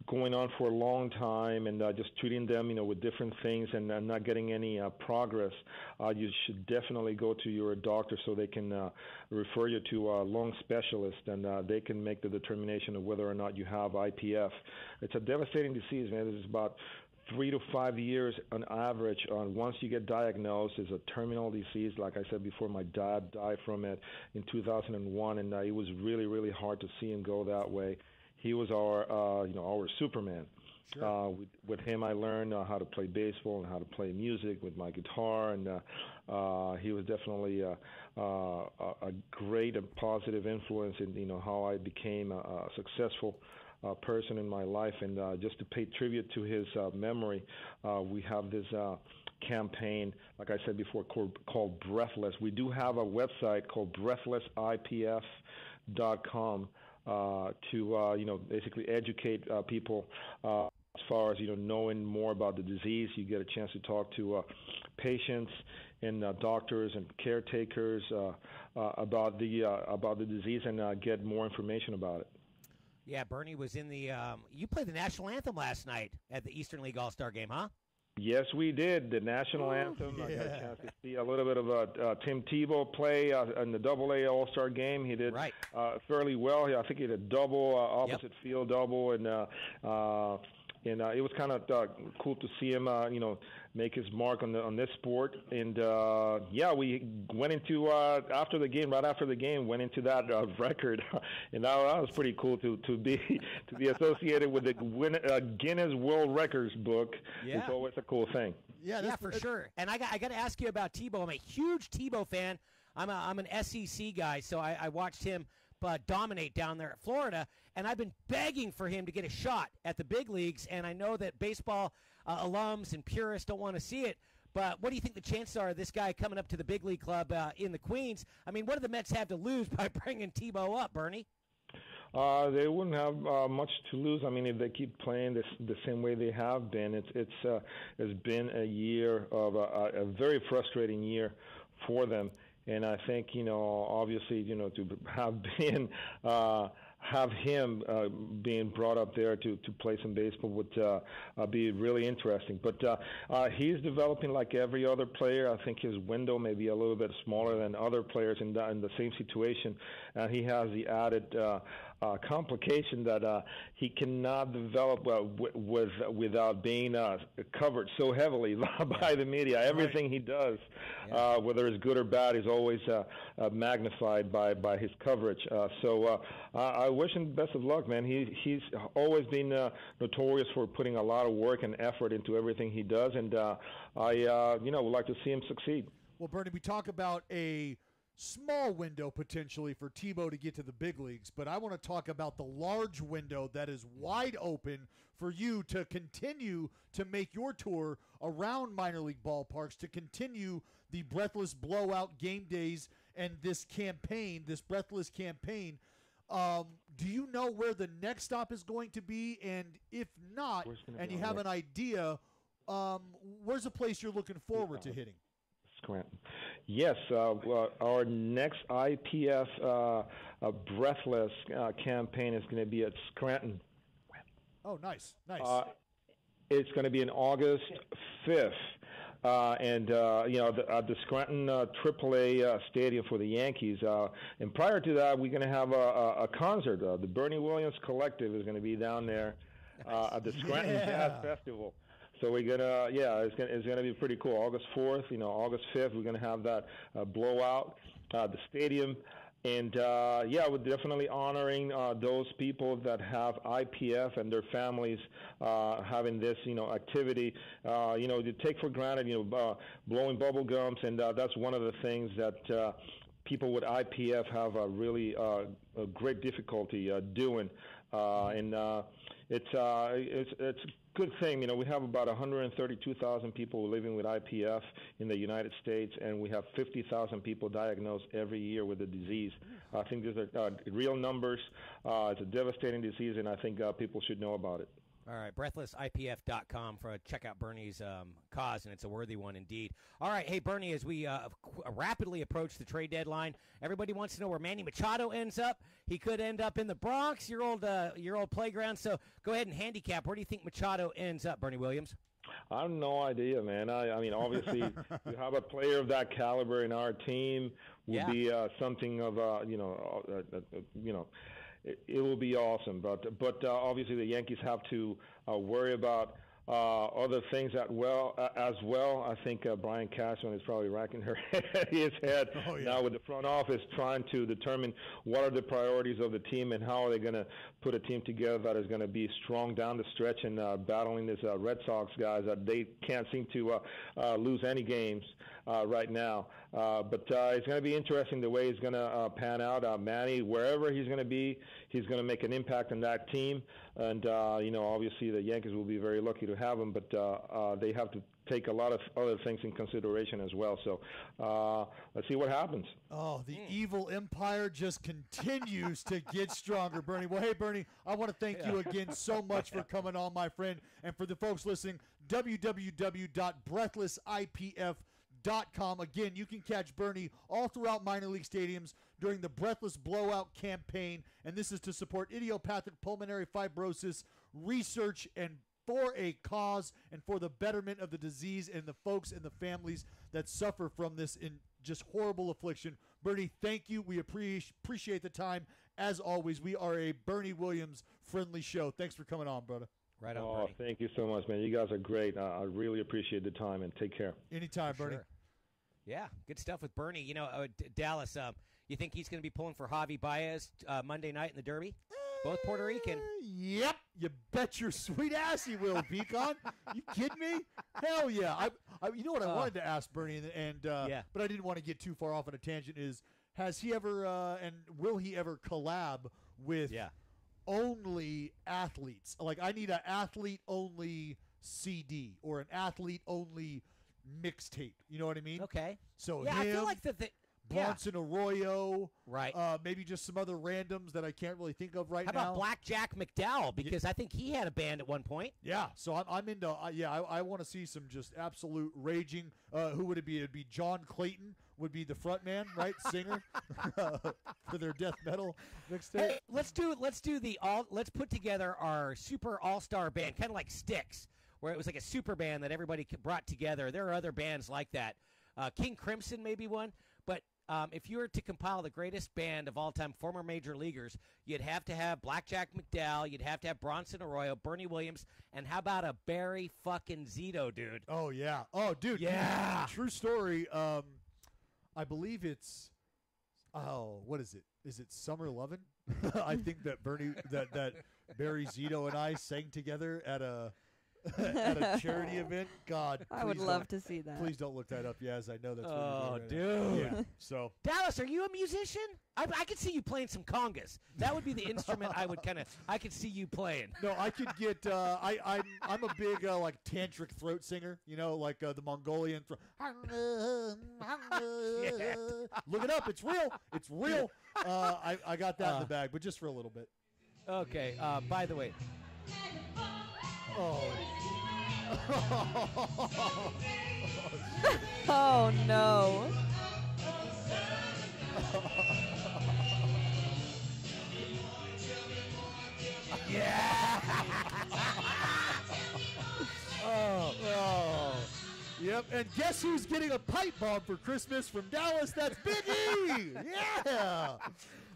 going on for a long time and just treating them, with different things and not getting any progress. You should definitely go to your doctor so they can refer you to a lung specialist, and they can make the determination of whether or not you have IPF. It's a devastating disease, man. It's about 3 to 5 years on average. Once you get diagnosed, it's a terminal disease. Like I said before, my dad died from it in 2001, and it was really, really hard to see him go that way. He was our Superman. Sure. With him, I learned how to play baseball and how to play music with my guitar, and he was definitely a great and positive influence in how I became a successful person in my life. And just to pay tribute to his memory, we have this campaign, like I said before, called Breathless. We do have a website called breathlessipf.com to basically educate people as far as knowing more about the disease. You get a chance to talk to patients and doctors and caretakers about the disease and get more information about it. Yeah, Bernie was in the you played the national anthem last night at the Eastern League All-Star game, huh? Yes, we did. The national anthem. Yeah. I got a chance to see a little bit of Tim Tebow play in the AA All-Star game. He did fairly well. I think he had a double, opposite field double, and it was kind of cool to see him, make his mark on this sport. And we went into right after the game, went into that record, and that was pretty cool to be associated with the Guinness World Records book. Yeah. It's always a cool thing. Yeah, for sure. And I got to ask you about Tebow. I'm a huge Tebow fan. I'm an SEC guy, so I watched him dominate down there at Florida, and I've been begging for him to get a shot at the big leagues, and I know that baseball alums and purists don't want to see it, but what do you think the chances are of this guy coming up to the big league club in the Queens? I mean, what do the Mets have to lose by bringing Tebow up, Bernie? They wouldn't have much to lose. I mean, if they keep playing the same way they have been, it's been a year of a very frustrating year for them. And I think, obviously, to have him being brought up there to play some baseball would be really interesting. But he's developing like every other player. I think his window may be a little bit smaller than other players in the same situation. He has the added complication that he cannot develop without being covered so heavily by the media. Everything he does, whether it's good or bad, is always magnified by his coverage. So I wish him best of luck, man. He's always been notorious for putting a lot of work and effort into everything he does, and I would like to see him succeed. Well, Bernie, we talk about a small window potentially for Tebow to get to the big leagues, but I want to talk about the large window that is wide open for you to continue to make your tour around minor league ballparks, to continue the Breathless Blowout game days and this campaign, this Breathless campaign. Do you know where the next stop is going to be? And if not, and you have an idea, where's a place you're looking forward to hitting? Scranton. Yes, our next IPF Breathless campaign is going to be at Scranton. Oh, nice. It's going to be on August 5th. and at the Scranton AAA Stadium for the Yankees. And prior to that, we're going to have a concert. The Bernie Williams Collective is going to be down there at the Scranton Jazz Festival. So we're gonna, it's gonna be pretty cool. August 4th, August 5th, we're gonna have that blowout the stadium. And we're definitely honoring those people that have IPF and their families having this, activity. You take for granted, blowing bubble gums, and that's one of the things that people with IPF have a really a great difficulty doing. And it's a good thing. We have about 132,000 people living with IPF in the United States, and we have 50,000 people diagnosed every year with the disease. I think these are real numbers. It's a devastating disease, and I think people should know about it. All right, breathlessipf.com for check out Bernie's cause, and it's a worthy one indeed. All right, hey, Bernie, as we rapidly approach the trade deadline, everybody wants to know where Manny Machado ends up. He could end up in the Bronx, your old playground. So go ahead and handicap. Where do you think Machado ends up, Bernie Williams? I have no idea, man. I mean, obviously, you have a player of that caliber in our team would be something of it will be awesome, but obviously the Yankees have to worry about other things as well. I think Brian Cashman is probably racking his head now with the front office trying to determine what are the priorities of the team and how are they going to put a team together that is going to be strong down the stretch and battling these Red Sox guys that they can't seem to lose any games right now. But it's going to be interesting the way he's going to pan out. Manny, wherever he's going to be, he's going to make an impact on that team. And, obviously the Yankees will be very lucky to have him, but they have to take a lot of other things in consideration as well. So let's see what happens. Oh, the evil empire just continues to get stronger, Bernie. Well, hey, Bernie, I want to thank you again so much for coming on, my friend. And for the folks listening, www.breathlessipf.com. Again, you can catch Bernie all throughout minor league stadiums during the Breathless Blowout campaign, and this is to support idiopathic pulmonary fibrosis research and for a cause and for the betterment of the disease and the folks and the families that suffer from this in just horrible affliction. Bernie, thank you. We appreciate the time. As always, we are a Bernie Williams friendly show. Thanks for coming on, brother. Right on, Bernie. Bernie. Thank you so much, man. You guys are great. I really appreciate the time, and take care. Anytime, Bernie. Sure. Yeah, good stuff with Bernie. Dallas, you think he's going to be pulling for Javi Baez Monday night in the Derby? Both Puerto Rican. Yep. You bet your sweet ass he will, Pecan. You kidding me? Hell yeah. You know what I wanted to ask Bernie, but I didn't want to get too far off on a tangent, is has he ever and will he ever collab with only athletes? Like, I need an athlete-only CD or an athlete-only mixtape. You know what I mean? Okay. So I feel like Bronson Arroyo, right? Maybe just some other randoms that I can't really think of right now. How about Blackjack McDowell? Because I think he had a band at one point. Yeah, so I'm into. I want to see some just absolute raging. Who would it be? It'd be John Clayton would be the front man, right? Singer for their death metal mixtape. Hey, let's put together our super all-star band, kind of like Styx, where it was like a super band that everybody brought together. There are other bands like that. King Crimson may be one, but if you were to compile the greatest band of all time, former major leaguers, you'd have to have Blackjack McDowell, you'd have to have Bronson Arroyo, Bernie Williams, and how about a Barry fucking Zito, dude? Oh, yeah. Oh, dude. Yeah. True story. I believe it's, what is it? Is it Summer Lovin'? I think that that Barry Zito and I sang together at a charity event. God, I would love to see that. Please don't look that up. Yes, I know that's. Oh, what you're doing right now. dude. Yeah. So Dallas, are you a musician? I could see you playing some congas. That would be the instrument I could see you playing. No, I could get. I'm a big like tantric throat singer. You know, like the Mongolian throat. Look it up. It's real. It's real. I got that in the bag, but just for a little bit. Okay. By the way. Oh. Oh no. Yeah. Yep, and guess who's getting a pipe bomb for Christmas from Dallas? That's Big E! Yeah!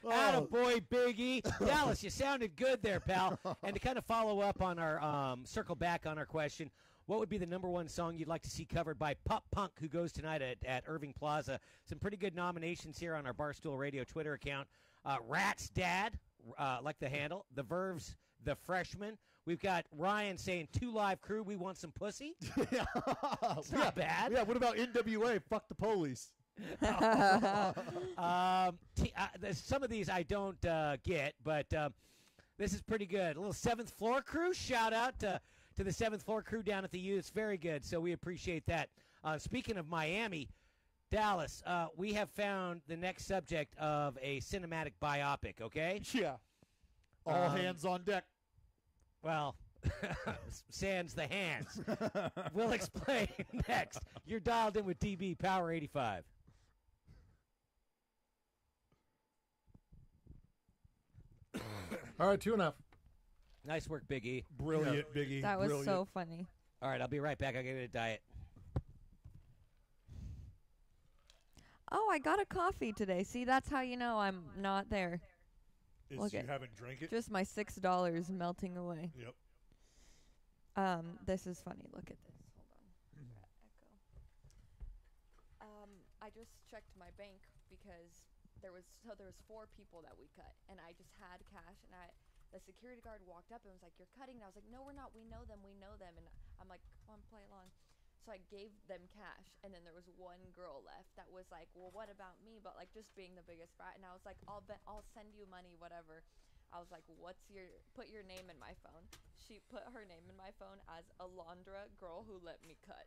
Attaboy, Big E. Dallas, you sounded good there, pal. And to kind of follow up on our, circle back on our question, what would be the number one song you'd like to see covered by Pup Punk, who goes tonight at Irving Plaza? Some pretty good nominations here on our Barstool Radio Twitter account. Rat's Dad, like the handle. The Verve's The Freshman. We've got Ryan saying, 2 Live Crew, we want some pussy. It's not bad. Yeah, what about NWA? Fuck the police. Some of these I don't get, but this is pretty good. A little 7th Floor Crew. Shout out to the 7th Floor Crew down at the U. It's very good, so we appreciate that. Speaking of Miami, Dallas, we have found the next subject of a cinematic biopic, okay? Yeah. All hands on deck. Well, sans the hands. We'll explain next. You're dialed in with DB Power 85. All right, 2.5. Nice work, Big E. Brilliant, Big E. That was Brilliant. so funny. All right, I'll be right back. I'll give it a diet. Oh, I got a coffee today. See, that's how you know I'm not there. Is you haven't drank it? Just my $6 melting away. Yep. This is funny. Look at this. Hold on. Echo. I just checked my bank because there was 4 people that we cut, and I just had cash, and the security guard walked up and was like, "You're cutting?" And I was like, "No, we're not. We know them. We know them." And I'm like, "Come on, play along." So I gave them cash, and then there was one girl left that was like, "Well, what about me?" But like just being the biggest brat, and I was like, "I'll send you money, whatever." I was like, put your name in my phone. She put her name in my phone as Alondra, girl who let me cut.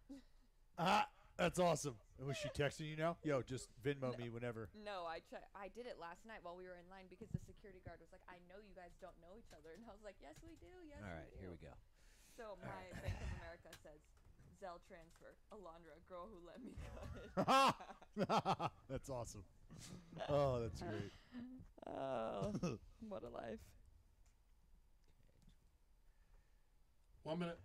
That's awesome. And was she texting you now? Yo, just Venmo me whenever. No, I did it last night while we were in line because the security guard was like, "I know you guys don't know each other," and I was like, "Yes, we do. Yes, All right, we do." here we go. So my Bank of America says, Zelle transfer, Alondra, girl who let me cut. That's awesome. Oh, that's great. Oh, what a life. 1 minute.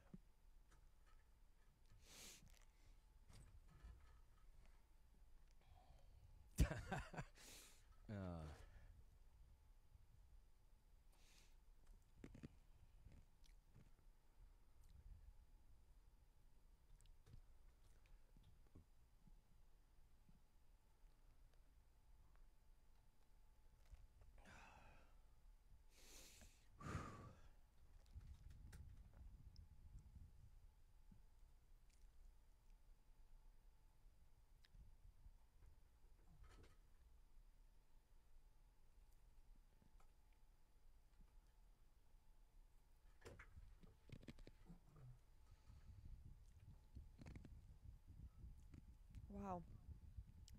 Wow,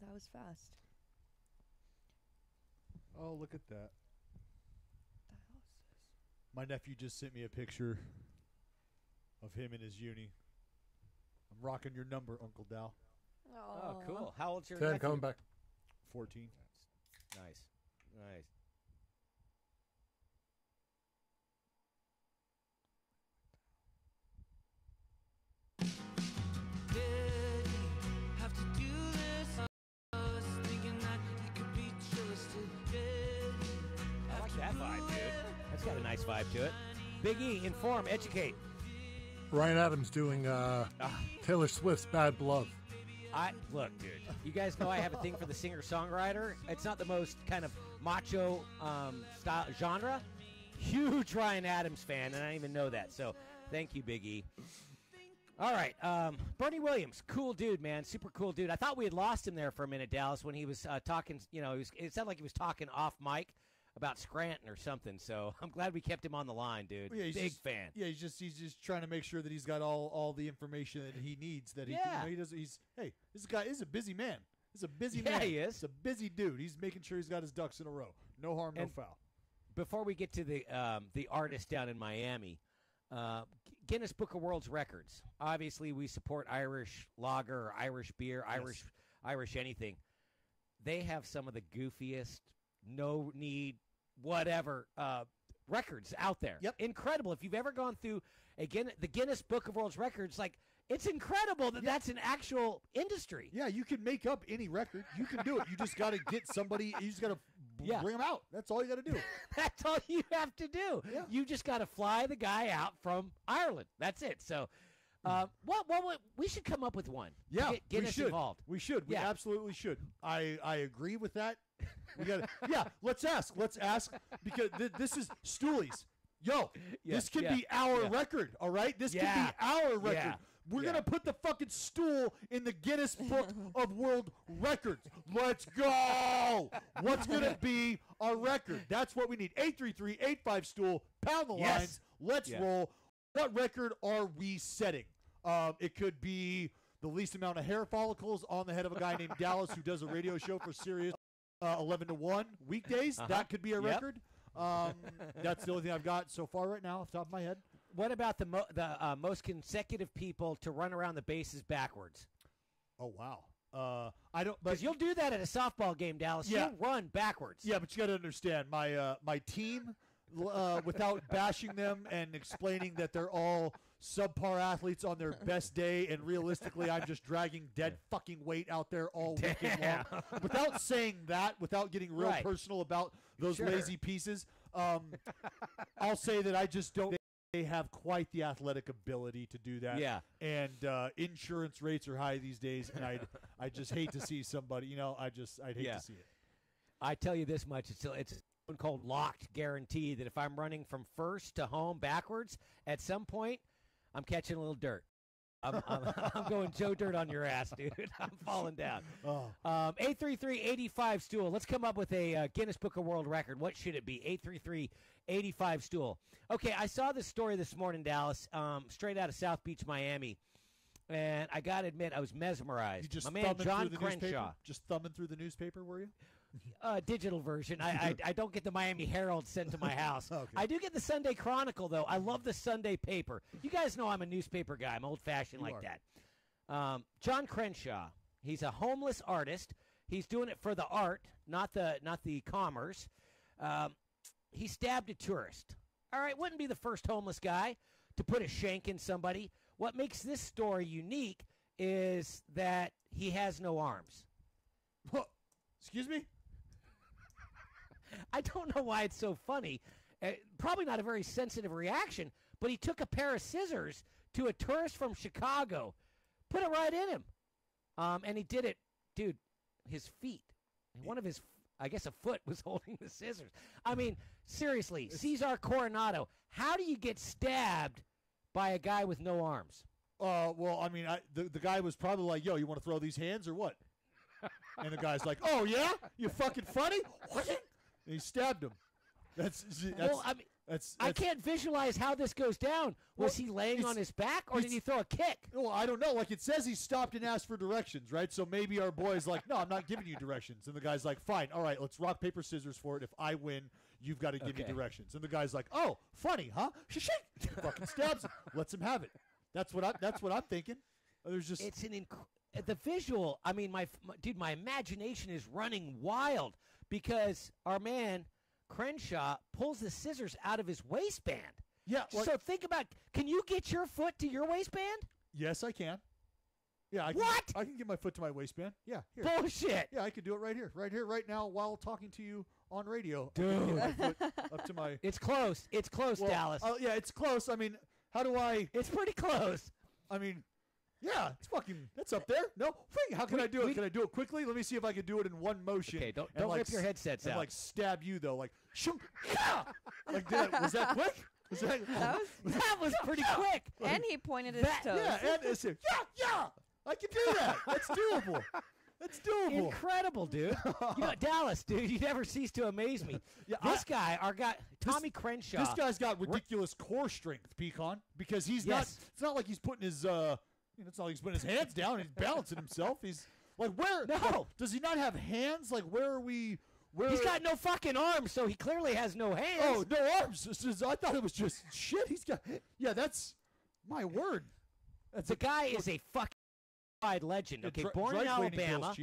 that was fast. Oh, look at that. What the hell is this? My nephew just sent me a picture of him in his uni. I'm rocking your number, Uncle Dal. Oh, cool. How old's your 10, nephew? coming back. 14. Nice. Nice. I like that vibe, dude. That's got a nice vibe to it. Big E, inform, educate. Ryan Adams doing Taylor Swift's Bad Blood. Look, dude, you guys know I have a thing for the singer-songwriter. It's not the most kind of macho style genre. Huge Ryan Adams fan, and I didn't even know that. So thank you, Big E. All right, Bernie Williams, cool dude, man, super cool dude. I thought we had lost him there for a minute, Dallas, when he was talking. You know, it sounded like he was talking off mic about Scranton or something. So I'm glad we kept him on the line, dude. Yeah, Big fan. Yeah, he's just trying to make sure that he's got all the information that he needs. That he doesn't. This guy is a busy man. He's a busy man. Yeah, he is. He's a busy dude. He's making sure he's got his ducks in a row. No harm, no foul. Before we get to the artist down in Miami, Guinness Book of World Records. Obviously, we support Irish lager or Irish beer, Irish anything. They have some of the goofiest, no need, whatever records out there. Yep. Incredible. If you've ever gone through the Guinness Book of World Records, like It's incredible that that's an actual industry. Yeah, you can make up any record. You can do it. You just got to get somebody. You just got to bring them out. That's all you got to do. That's all you have to do. Yeah. You just got to fly the guy out from Ireland. That's it. So, we should come up with one. Yeah, get we us should. involved. We should. We absolutely should. I agree with that. We got. Yeah, let's ask. Let's ask because this is Stoolies. Yo, this could be our record. All right, this could be our record. Yeah. We're going to put the fucking stool in the Guinness Book of World Records. Let's go. What's going to be our record? That's what we need. 833-85-STOOL. Pound the lines. Let's roll. What record are we setting? It could be the least amount of hair follicles on the head of a guy named Dallas who does a radio show for Sirius 11 to 1 weekdays. That could be a record. That's the only thing I've got so far right now off the top of my head. What about the most consecutive people to run around the bases backwards? Oh, wow. I don't. Because you'll do that at a softball game, Dallas. Yeah. You'll run backwards. Yeah, but you got to understand my team. Without bashing them and explaining that they're all subpar athletes on their best day, and realistically, I'm just dragging dead fucking weight out there all weekend long. Without saying that, without getting real personal about those lazy pieces, I'll say that I just don't. They have quite the athletic ability to do that. Yeah. And insurance rates are high these days, and I just hate to see somebody. I'd hate to see it. I tell you this much: it's called locked guarantee that if I'm running from first to home backwards, at some point, I'm catching a little dirt. I'm going Joe Dirt on your ass, dude. I'm falling down. 833-85-STOOL. Let's come up with a Guinness Book of World Record. What should it be? 833-85-STOOL. Okay, I saw this story this morning, Dallas, straight out of South Beach, Miami. And I got to admit, I was mesmerized. You just My man, John through the Crenshaw. newspaper? Just thumbing through the newspaper, were you? Digital version. I don't get the Miami Herald sent to my house. Okay. I do get the Sunday Chronicle, though. I love the Sunday paper. You guys know I'm a newspaper guy. I'm old-fashioned like that. John Crenshaw, he's a homeless artist. He's doing it for the art, not the commerce. He stabbed a tourist. All right, wouldn't be the first homeless guy to put a shank in somebody. What makes this story unique is that he has no arms. Excuse me? I don't know why it's so funny. Probably not a very sensitive reaction, but he took a pair of scissors to a tourist from Chicago, put it right in him. And he did it, dude, his feet. One of his, I guess a foot was holding the scissors. I mean, seriously, Cesar Coronado, how do you get stabbed by a guy with no arms? Well, I mean, the guy was probably like, yo, you want to throw these hands or what? And the guy's like, oh, yeah? You fucking funny? And he stabbed him. Well, I mean, I can't visualize how this goes down. Was he laying on his back, or did he throw a kick? Well, I don't know. Like, it says he stopped and asked for directions, right? So maybe our boy's like, no, I'm not giving you directions. And the guy's like, fine, all right, let's rock, paper, scissors for it. If I win, you've got to give me directions. And the guy's like, oh, funny, huh? Shake. Fucking stabs him. Lets him have it. That's what I'm thinking. There's just it's the visual. I mean, my imagination is running wild because our man Crenshaw pulls the scissors out of his waistband. Yeah. So think about, can you get your foot to your waistband? Yes, I can. Yeah. I can get my foot to my waistband. Yeah. Here. Bullshit. Yeah, I could do it right here, right now, while talking to you on radio. Dude. My foot up to my. It's close. It's close, Dallas. Yeah, it's close. I mean, how do I? It's pretty close. I mean. Yeah, that's up there. No, how can I do it? Can I do it quickly? Let me see if I can do it in one motion. Okay, don't rip your headsets out. And stab you though, like shunk, yeah! Was that quick? That was pretty quick. And he pointed his toes. Yeah, and it's yeah. I can do that. That's doable. That's doable. Incredible, dude. Dallas, dude, you never cease to amaze me. Yeah, this guy, our guy, Tommy Crenshaw. This guy's got ridiculous core strength, Pecan, because he's not. It's not like he's putting his. It's not like he's putting his hands down. He's balancing himself. He's like, where? No. Like, does he not have hands? Like, where are we? He's got no fucking arms, so he clearly has no hands. Oh, no arms. I thought it was just shit. He's got. Yeah, that's my word. The guy is a fucking legend. Okay, born in Alabama.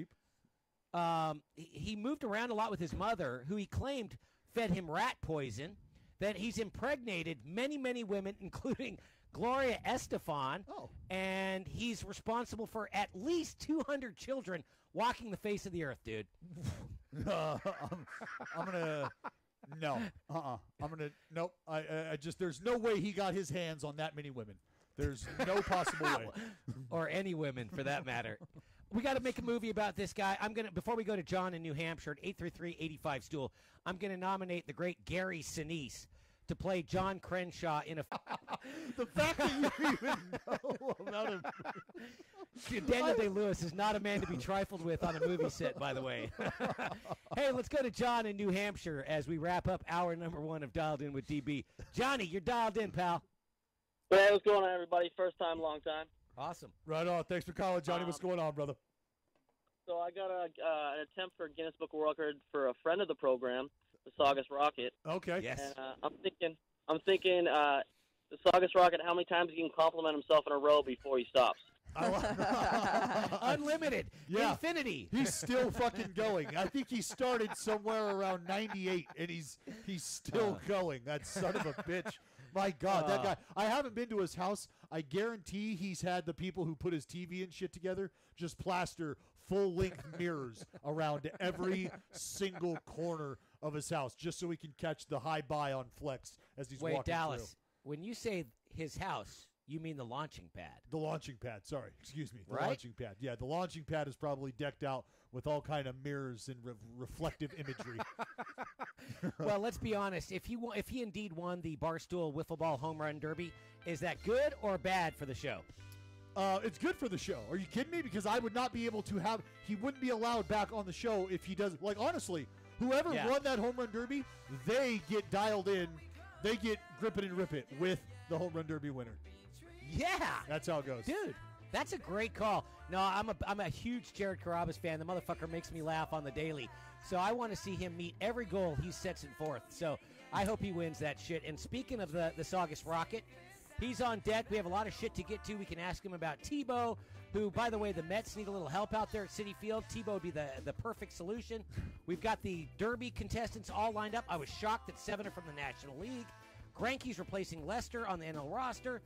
He moved around a lot with his mother, who he claimed fed him rat poison. that he's impregnated many, many women, including Gloria Estefan, and he's responsible for at least 200 children walking the face of the earth, dude. I'm gonna no. I'm gonna nope. I just there's no way he got his hands on that many women. There's no possible way. Or any women, for that matter. We got to make a movie about this guy. Before we go to John in New Hampshire at 833-85 Stool, I'm going to nominate the great Gary Sinise to play John Crenshaw in a... The fact that you even know about him... Daniel Day-Lewis is not a man to be trifled with on a movie set, by the way. Hey, let's go to John in New Hampshire as we wrap up hour number 1 of Dialed In with DB. Johnny, you're dialed in, pal. Hey, what's going on, everybody? First time, long time. Awesome. Right on. Thanks for calling, Johnny. What's going on, brother? So I got an attempt for Guinness Book of World Record for a friend of the program, the Saugus Rocket. Okay. Yes. And I'm thinking, the Saugus Rocket, how many times he can compliment himself in a row before he stops? Unlimited. Yeah. Infinity. He's still fucking going. I think he started somewhere around 98, and he's still going. That son of a bitch. My God, that guy. I haven't been to his house. I guarantee he's had the people who put his TV and shit together just plaster full-length mirrors around every single corner of his house just so he can catch the high buy on Flex as he's walking Wait, Dallas, through. when you say his house, you mean the launching pad. The launching pad. Sorry. Excuse me. The Right? launching pad. Yeah, the launching pad is probably decked out with all kind of mirrors and reflective imagery. Well, let's be honest. If he indeed won the Barstool Wiffle Ball Home Run Derby, is that good or bad for the show? It's good for the show. Are you kidding me? Because I would not be able to have. He wouldn't be allowed back on the show if he doesn't. Like, honestly, whoever won that home run derby, they get dialed in. They get grip it and rip it with the home run derby winner. Yeah, that's how it goes, dude. That's a great call. No, I'm a huge Jared Carrabas fan. The motherfucker makes me laugh on the daily. So I want to see him meet every goal he sets in forth. So I hope he wins that shit. And speaking of the Saugus Rocket, he's on deck. We have a lot of shit to get to. We can ask him about Tebow, who, by the way, the Mets need a little help out there at Citi Field. Tebow would be the perfect solution. We've got the Derby contestants all lined up. I was shocked that 7 are from the National League. Granke's replacing Lester on the NL roster.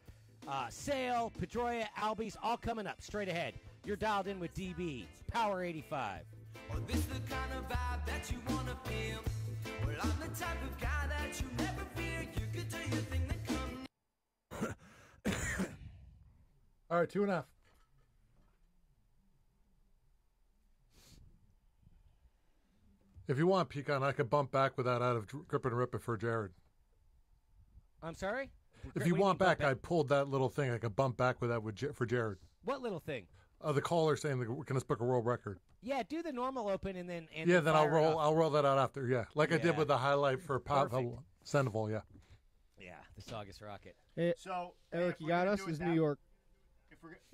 Sale, Pedroia, Albies, all coming up straight ahead. You're dialed in with DB, Power 85. Oh, this the kind of vibe that you want to feel. Well, I'm the type of guy that you never fear. You could do your thing that come. All right, 2.5. If you want, Pecan, I could bump back with that out of Grip and Rip It for Jared. I'm sorry? If you want back, I pulled that little thing. I could bump back with that for Jared. What little thing? The caller saying the Guinness Book of World Record. Yeah, do the normal open and then. Then I'll roll that out after. Yeah, like I did with the highlight for Pavel Sandoval. Yeah. Yeah, the Saugus Rocket. Hey, so Eric, you got us. This is New York.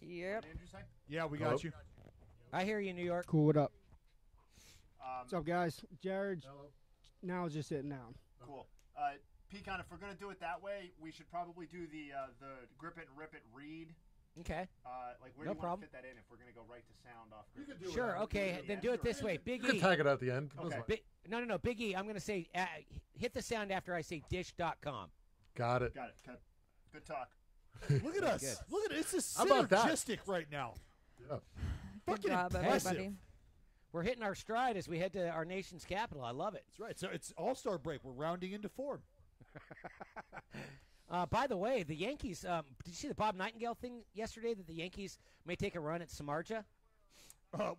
Yep. Yeah, we got you. I hear you, New York. Cool. What up? What's up, guys? Jared. Now is just sitting down. Cool. Pecan, if we're gonna do it that way, we should probably do the Grip It and Rip It read. Okay. Like where no do you problem. want to fit that in if we're going to go right to sound off? You could do sure, okay. Then do it this way. Big E. You can tag it at the end. Okay. No. Big E, I'm going to say, hit the sound after I say dish.com. Got it. Okay. Good talk. Look at us. Good. Look at it. It's just How about that? synergistic right now. Yeah. Good Fucking job, impressive. everybody. We're hitting our stride as we head to our nation's capital. I love it. That's right. So it's All-Star break. We're rounding into form. By the way, the Yankees, did you see the Bob Nightingale thing yesterday that the Yankees may take a run at Samardzija?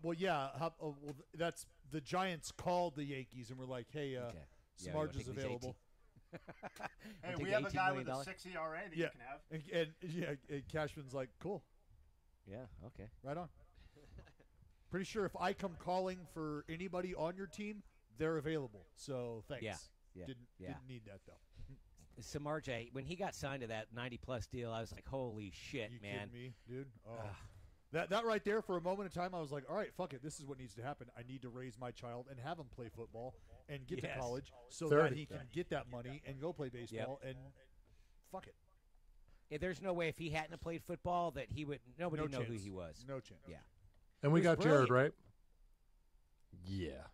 Well, yeah. That's the Giants called the Yankees and were like, hey, Samardzija's available. Hey, we have a guy with a 6 ERA that you can have. And Cashman's like, cool. Yeah, okay. Right on. Pretty sure if I come calling for anybody on your team, they're available. So thanks. Yeah. Didn't need that, though. Samardzija, when he got signed to that 90-plus deal, I was like, holy shit, you man. kidding me, dude? Oh. That right there, for a moment in time, I was like, all right, fuck it. This is what needs to happen. I need to raise my child and have him play football and get to college so that he can get that money and go play baseball and fuck it. Yeah, there's no way if he hadn't have played football that he would – nobody would know who he was. No chance. Yeah. And we got Jared, right? Yeah.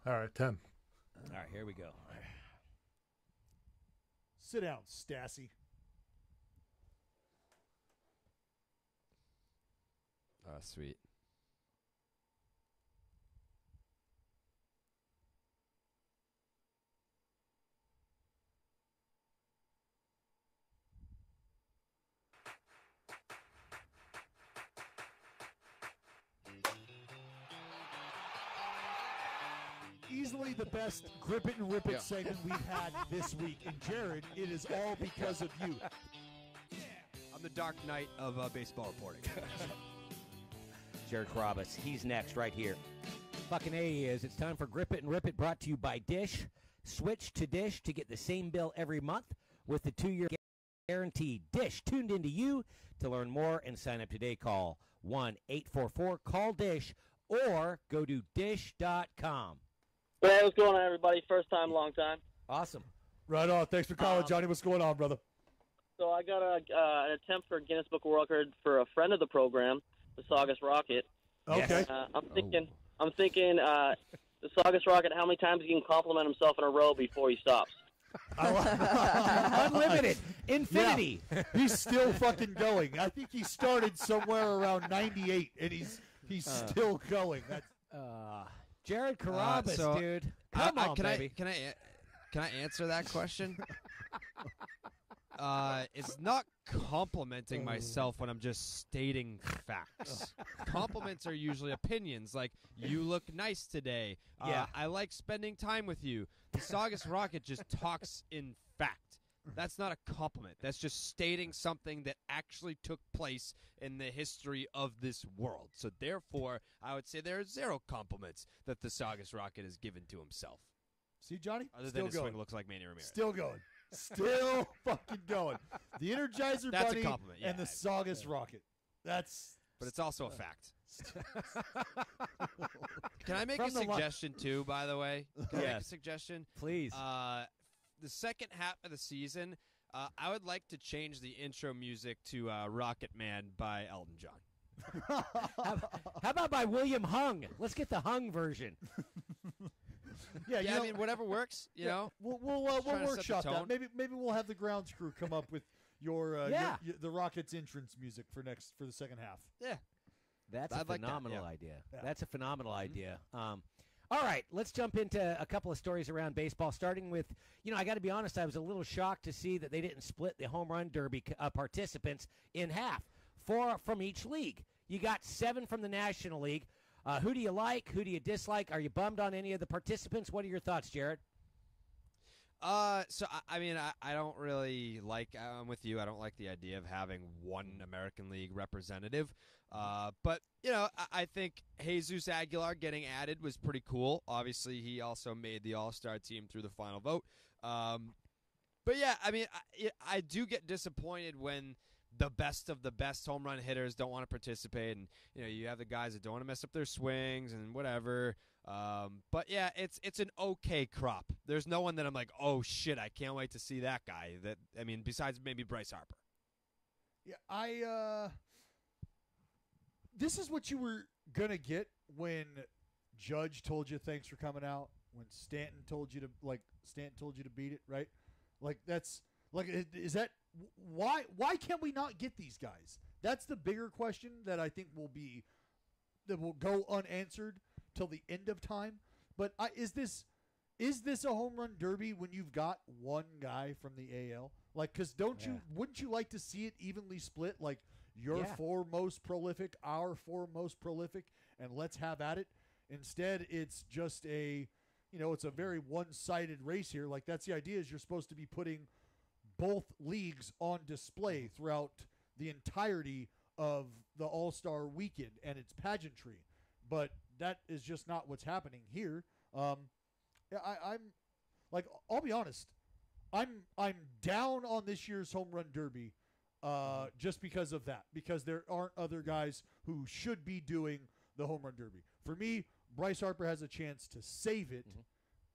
All right, 10. All right, here we go. Sit down, Stassi. Oh, sweet. Easily the best grip it and rip it segment we've had this week. And Jared, it is all because of you. I'm the Dark Knight of baseball reporting. Jared Carabas, he's next right here. Fucking A he is. It's time for Grip It and Rip It, brought to you by Dish. Switch to Dish to get the same bill every month with the 2-year guarantee. Dish, tuned into you. To learn more and sign up today, call 1-844-CALL-DISH or go to dish.com. Hey, what's going on, everybody? First time, long time. Awesome. Right on. Thanks for calling, Johnny. What's going on, brother? So I got an attempt for Guinness Book of World Record for a friend of the program, the Saugus Rocket. Okay. I'm thinking, the Saugus Rocket, how many times he can compliment himself in a row before he stops? Unlimited. Infinity. Yeah. He's still fucking going. I think he started somewhere around 98, and he's still going. That's Jared Carabas, so dude. Come on, can baby. I answer that question? It's not complimenting myself when I'm just stating facts. Compliments are usually opinions, like, you look nice today. Yeah. I like spending time with you. The Saugus Rocket just talks in fact. That's not a compliment. That's just stating something that actually took place in the history of this world. So therefore, I would say there are 0 compliments that the Saugus Rocket has given to himself. See, Johnny? Other Still than his going. swing looks like Manny Ramirez. Still going. Still fucking going. The Energizer That's a Bunny compliment, and the Saugus Rocket. That's. But it's also a fact. Can I make From a the suggestion, too, by the way? Can I make a Yes. suggestion? Please. The second half of the season, I would like to change the intro music to Rocket Man by Elton John. How about by William Hung? Let's get the Hung version. Yeah, I mean, whatever works, you know. We'll Just trying to set the workshop that. tone. Maybe we'll have the grounds crew come up with your the Rockets entrance music for the second half. Yeah. That's I'd a like that, phenomenal yeah. idea. Yeah. That's a phenomenal idea. All right, let's jump into a couple of stories around baseball, starting with, I got to be honest, I was a little shocked to see that they didn't split the home run derby participants in half, 4 from each league. You got 7 from the National League. Who do you like? Who do you dislike? Are you bummed on any of the participants? What are your thoughts, Jared? So I mean, I don't really like. I'm with you. I don't like the idea of having one American League representative. But I think Jesus Aguilar getting added was pretty cool. Obviously, he also made the All-Star team through the final vote. But yeah, I mean, I do get disappointed when the best of the best home run hitters don't want to participate, and you have the guys that don't want to mess up their swings and whatever. But yeah, it's an okay crop. There's no one that I'm like, oh shit, I can't wait to see that guy. Besides maybe Bryce Harper. Yeah, this is what you were gonna get when Judge told you thanks for coming out. When Stanton told you to beat it, right? Is that why can't we not get these guys? That's the bigger question that I think will go unanswered till the end of time. But is this a home run derby when you've got one guy from the AL? Because wouldn't you like to see it evenly split? Like your 4 most prolific, our 4 most prolific, and let's have at it. Instead, it's just it's a very one-sided race here. Like that's the idea. Is you're supposed to be putting both leagues on display throughout the entirety of the All-Star weekend and its pageantry. But that is just not what's happening here. I'm I'll be honest. I'm down on this year's home run derby just because of that. Because there aren't other guys who should be doing the home run derby. For me, Bryce Harper has a chance to save it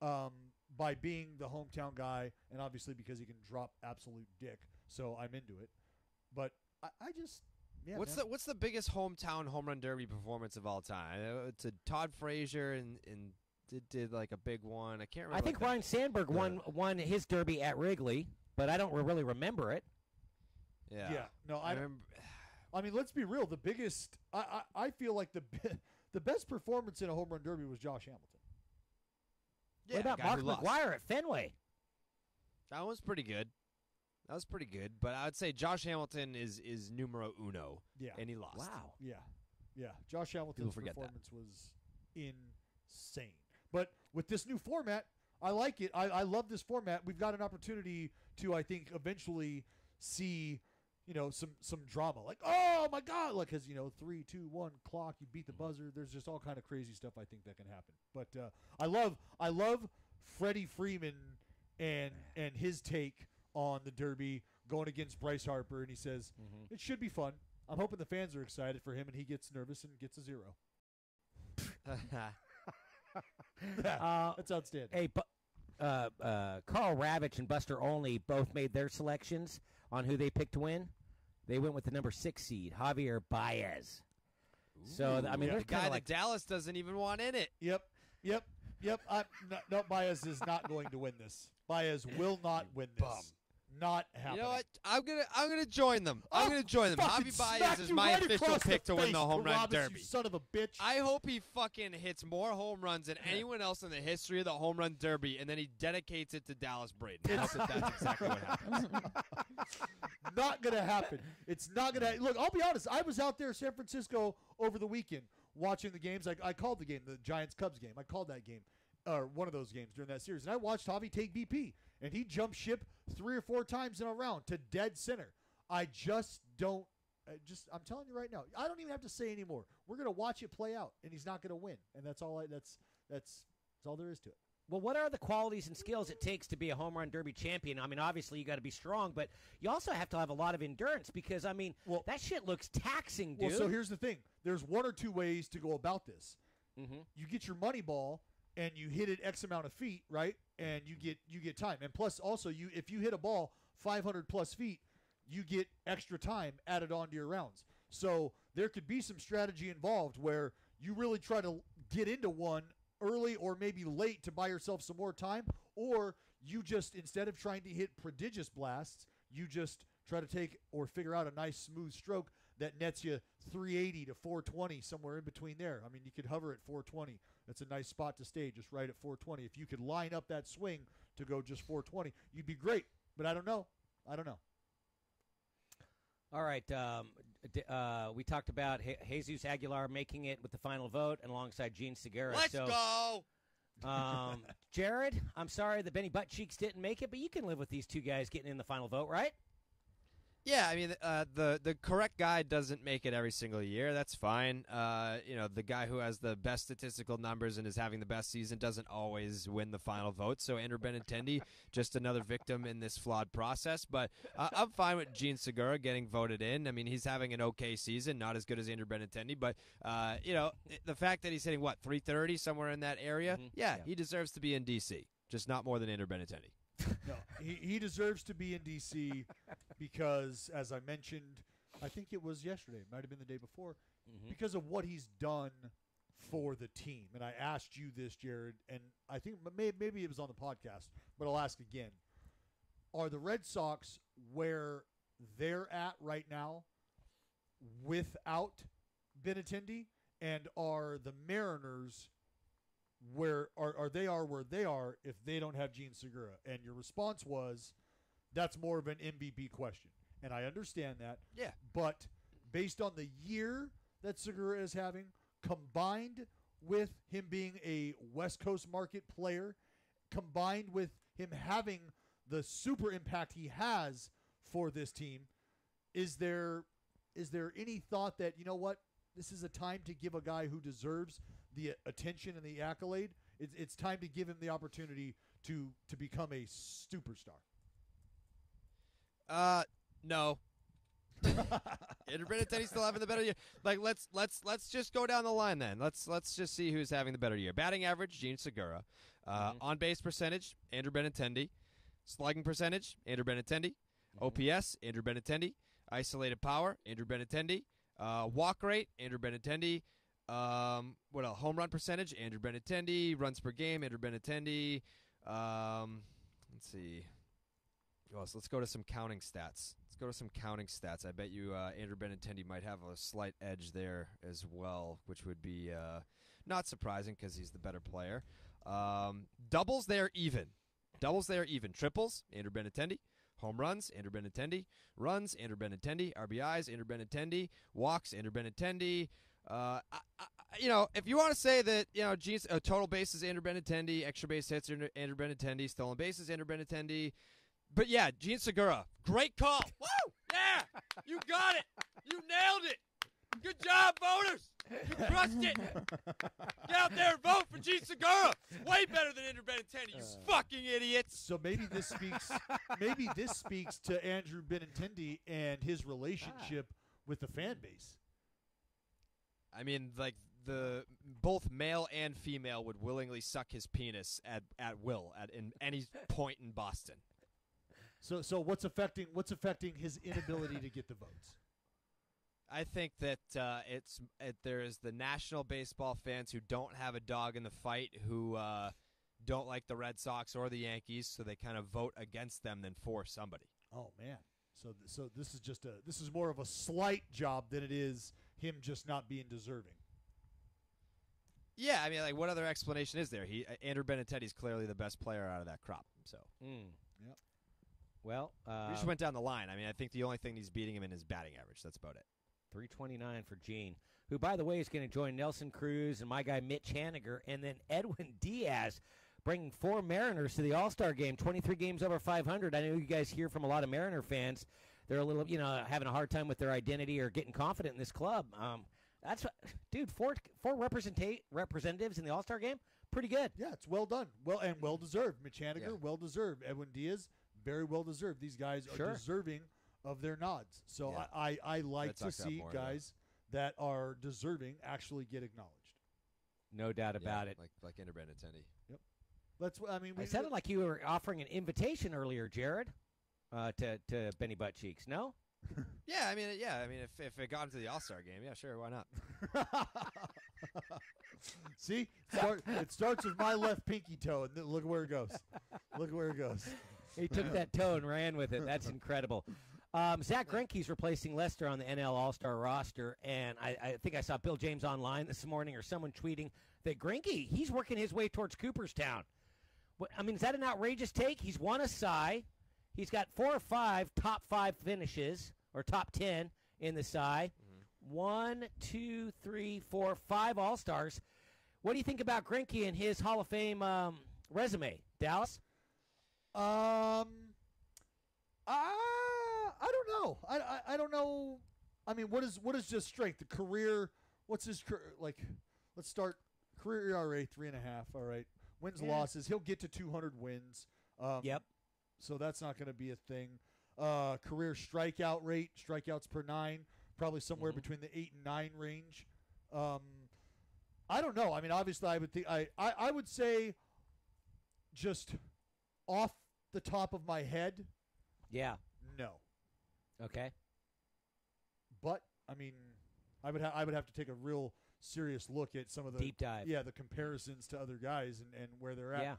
by being the hometown guy, and obviously because he can drop absolute dick. So I'm into it. But I just what's the biggest hometown home run derby performance of all time? It's a Todd Frazier and did like a big one. I can't remember. I think Ryan Sandberg won his derby at Wrigley. but I don't really remember it. Yeah. Yeah. No, I remember. I mean, let's be real. The biggest, I feel like the best performance in a home run derby was Josh Hamilton. Yeah, what about Mark McGwire at Fenway? That was pretty good. But I would say Josh Hamilton is numero uno. Yeah. And he lost. Wow. Yeah. Josh Hamilton's forget that. performance was insane. But with this new format, I like it. I love this format. We've got an opportunity to, I think, eventually see, some drama. Like, oh my God, like, because 3, 2, 1 clock, you beat the buzzer. There's just all kind of crazy stuff I think that can happen. But I love Freddie Freeman and his take on the Derby going against Bryce Harper, and he says it should be fun. I'm hoping the fans are excited for him, and he gets nervous and gets a 0. That's outstanding. Hey, Carl Ravitch and Buster Olney both made their selections on who they picked to win. They went with the number 6 seed, Javier Baez. So, I mean, the there's guy kind of that like Dallas doesn't even want in it. Yep. No, Baez is not going to win this. Baez will not win this. Bum. Not happening. You know what? I'm gonna join them. I'm gonna join them. fucking Javi Baez smack is you my right official across pick the to win face, the home run Carabas, derby. You son of a bitch. I hope he fucking hits more home runs than anyone else in the history of the home run derby, and then he dedicates it to Dallas Braden. That's exactly what happens. Not gonna happen. It's not gonna. Look, I'll be honest. I was out there in San Francisco over the weekend watching the games. I called the game, the Giants-Cubs game. I called that game, or one of those games during that series, and I watched Javi take BP, and he jumped ship 3 or 4 times in a round to dead center. I just don't. I'm telling you right now. I don't even have to say anymore. We're gonna watch it play out, and he's not gonna win, and that's all. That's all there is to it. Well, what are the qualities and skills it takes to be a home run derby champion? I mean, obviously you got to be strong, but you also have to have a lot of endurance because, I mean, that shit looks taxing, dude. Well, so here's the thing. There's 1 or 2 ways to go about this. You get your money ball and you hit it X amount of feet, right? And you get time. And plus, also, if you hit a ball 500 plus feet, you get extra time added onto your rounds. So there could be some strategy involved where you really try to get into one early or maybe late to buy yourself some more time, or you just, instead of trying to hit prodigious blasts, you just try to take or figure out a nice smooth stroke that nets you 380 to 420, somewhere in between there. I mean, you could hover at 420. That's a nice spot to stay, just right at 420. If you could line up that swing to go just 420, you'd be great. But I don't know. All right. We talked about Jesus Aguilar making it with the final vote and alongside Gene Segura. Let's go! Jared, I'm sorry that Benny Buttcheeks didn't make it, but you can live with these 2 guys getting in the final vote, right? Yeah, I mean, the correct guy doesn't make it every single year. That's fine. The guy who has the best statistical numbers and is having the best season doesn't always win the final vote. So Andrew Benintendi, just another victim in this flawed process. But I'm fine with Gene Segura getting voted in. I mean, he's having an okay season, not as good as Andrew Benintendi. But, the fact that he's hitting, 330, somewhere in that area, yeah, he deserves to be in D.C., just not more than Andrew Benintendi. No, he deserves to be in D.C. because, as I mentioned, I think it was yesterday, it might have been the day before, because of what he's done for the team. And I asked you this, Jared, and I think maybe it was on the podcast, but I'll ask again. Are the Red Sox where they're at right now without Benintendi, and are the Mariners where they are if they don't have Gene Segura? And your response was, that's more of an MVP question. And I understand that. Yeah. But based on the year that Segura is having, combined with him being a West Coast market player, combined with him having the super impact he has for this team, is there any thought that, you know what, this is a time to give a guy who deserves the attention and the accolade? It's time to give him the opportunity to become a superstar. No. Andrew Benintendi's still having the better year. Like, let's just go down the line then. Let's just see who's having the better year. Batting average, Gene Segura. On base percentage, Andrew Benintendi. Slugging percentage, Andrew Benintendi. OPS, Andrew Benintendi. Isolated power, Andrew Benintendi. Walk rate, Andrew Benintendi. What else? Home run percentage, Andrew Benintendi. Runs per game, Andrew Benintendi. Let's see. let's go to some counting stats. I bet you Andrew Benintendi might have a slight edge there as well, which would be not surprising because he's the better player. Doubles, they're even. Triples, Andrew Benintendi. Home runs, Andrew Benintendi. Runs, Andrew Benintendi. RBIs, Andrew Benintendi. Walks, Andrew Benintendi. If you want to say that, total bases, Andrew Benintendi. Extra base hits, Andrew Benintendi. Stolen bases, Andrew Benintendi. But yeah, Gene Segura, great call. Woo! Yeah, you got it. You nailed it. Good job, voters. You crushed it. Get out there and vote for Gene Segura. Way better than Andrew Benintendi, you fucking idiots. So maybe this speaks to Andrew Benintendi and his relationship with the fan base. I mean, like both male and female would willingly suck his penis at will in any point in Boston. So what's affecting his inability to get the votes? I think that there is the national baseball fans who don't have a dog in the fight, who don't like the Red Sox or the Yankees, so they kind of vote against them than for somebody. Oh man, so this is more of a slight job than it is him just not being deserving. Yeah, I mean, like, what other explanation is there? Andrew Benintendi is clearly the best player out of that crop. So, Yep. Well, we just went down the line. I mean, I think the only thing he's beating him in is batting average. That's about it. 329 for Gene, who, by the way, is going to join Nelson Cruz and my guy Mitch Haniger, and then Edwin Diaz, bringing 4 Mariners to the All-Star game, 23 games over 500. I know you guys hear from a lot of Mariner fans. They're a little, having a hard time with their identity or getting confident in this club. That's what, dude, 4 representatives in the All-Star game, pretty good. Yeah, it's well done. Well deserved. Mitch Haniger, well deserved. Edwin Diaz, very well deserved. These guys are deserving of their nods. So yeah. I like to see guys that are deserving actually get acknowledged. No doubt about it. Like Andrew Benintendi. Yep. I sounded like you were offering an invitation earlier, Jared, to Benny Buttcheeks. No? Yeah, I mean, if it got into the All-Star game, yeah, sure, why not? See, it starts with my left pinky toe, and then look where it goes. He took that toe and ran with it. That's incredible. Zach Greinke's replacing Lester on the NL All-Star roster, and I think I saw Bill James online this morning or someone tweeting that Greinke, he's working his way towards Cooperstown. Is that an outrageous take? He's won a Cy. He's got 4 or 5 top 5 finishes, or top 10 in the Cy. 1, 2, 3, 4, 5 All-Stars. What do you think about Greinke and his Hall of Fame resume, Dallas? I don't know. I don't know. I mean, what is just strength? The career. What's his like? Let's start career ERA 3.5. All right. Wins, losses. He'll get to 200 wins. Yep. So that's not going to be a thing. Career strikeout rate, strikeouts per 9, probably somewhere between the 8 and 9 range. I don't know. I mean, obviously, I would think I would say just off the top of my head. Yeah. No. Okay. But I mean, I would have to take a real serious look at some of the deep dive. Yeah, the comparisons to other guys and where they're at. Yeah.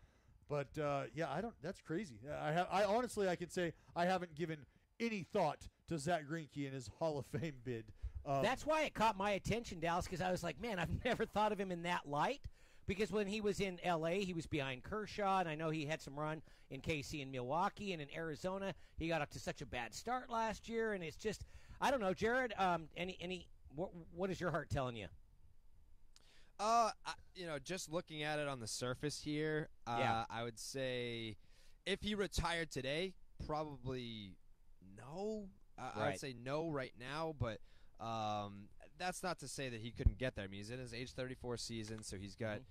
But I don't. That's crazy. I honestly, I can say I haven't given any thought to Zach Greinke and his Hall of Fame bid. That's why it caught my attention, Dallas, because I was like, man, I've never thought of him in that light. Because when he was in L.A., he was behind Kershaw, and I know he had some run in KC and Milwaukee, and in Arizona, he got up to such a bad start last year, and it's just, I don't know, Jared. What is your heart telling you? Just looking at it on the surface here, I would say if he retired today, probably no. I would say no right now, but that's not to say that he couldn't get there. I mean, he's in his age 34 season, so he's got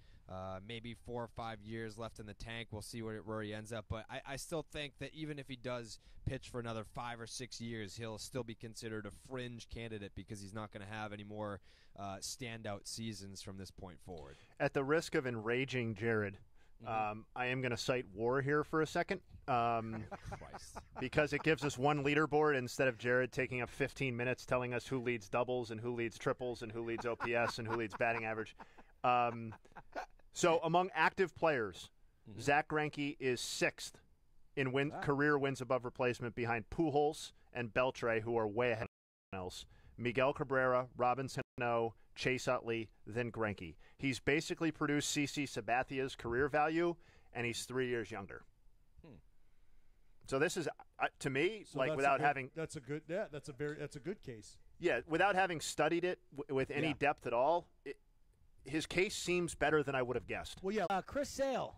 maybe 4 or 5 years left in the tank. We'll see where he ends up. But I still think that even if he does pitch for another 5 or 6 years, he'll still be considered a fringe candidate because he's not going to have any more standout seasons from this point forward. At the risk of enraging Jared, I am going to cite WAR here for a second. Because it gives us one leaderboard instead of Jared taking up 15 minutes telling us who leads doubles and who leads triples and who leads OPS and who leads batting average. So among active players, Zach Greinke is 6th in career wins above replacement behind Pujols and Beltre, who are way ahead of else. Miguel Cabrera, Robinson Cano, Chase Utley, then Greinke. He's basically produced CC Sabathia's career value, and he's 3 years younger. So this is, to me, So like that's without a good, having that's a good that's a good case. Yeah, without having studied it with any depth at all, his case seems better than I would have guessed. Well, yeah. Chris Sale.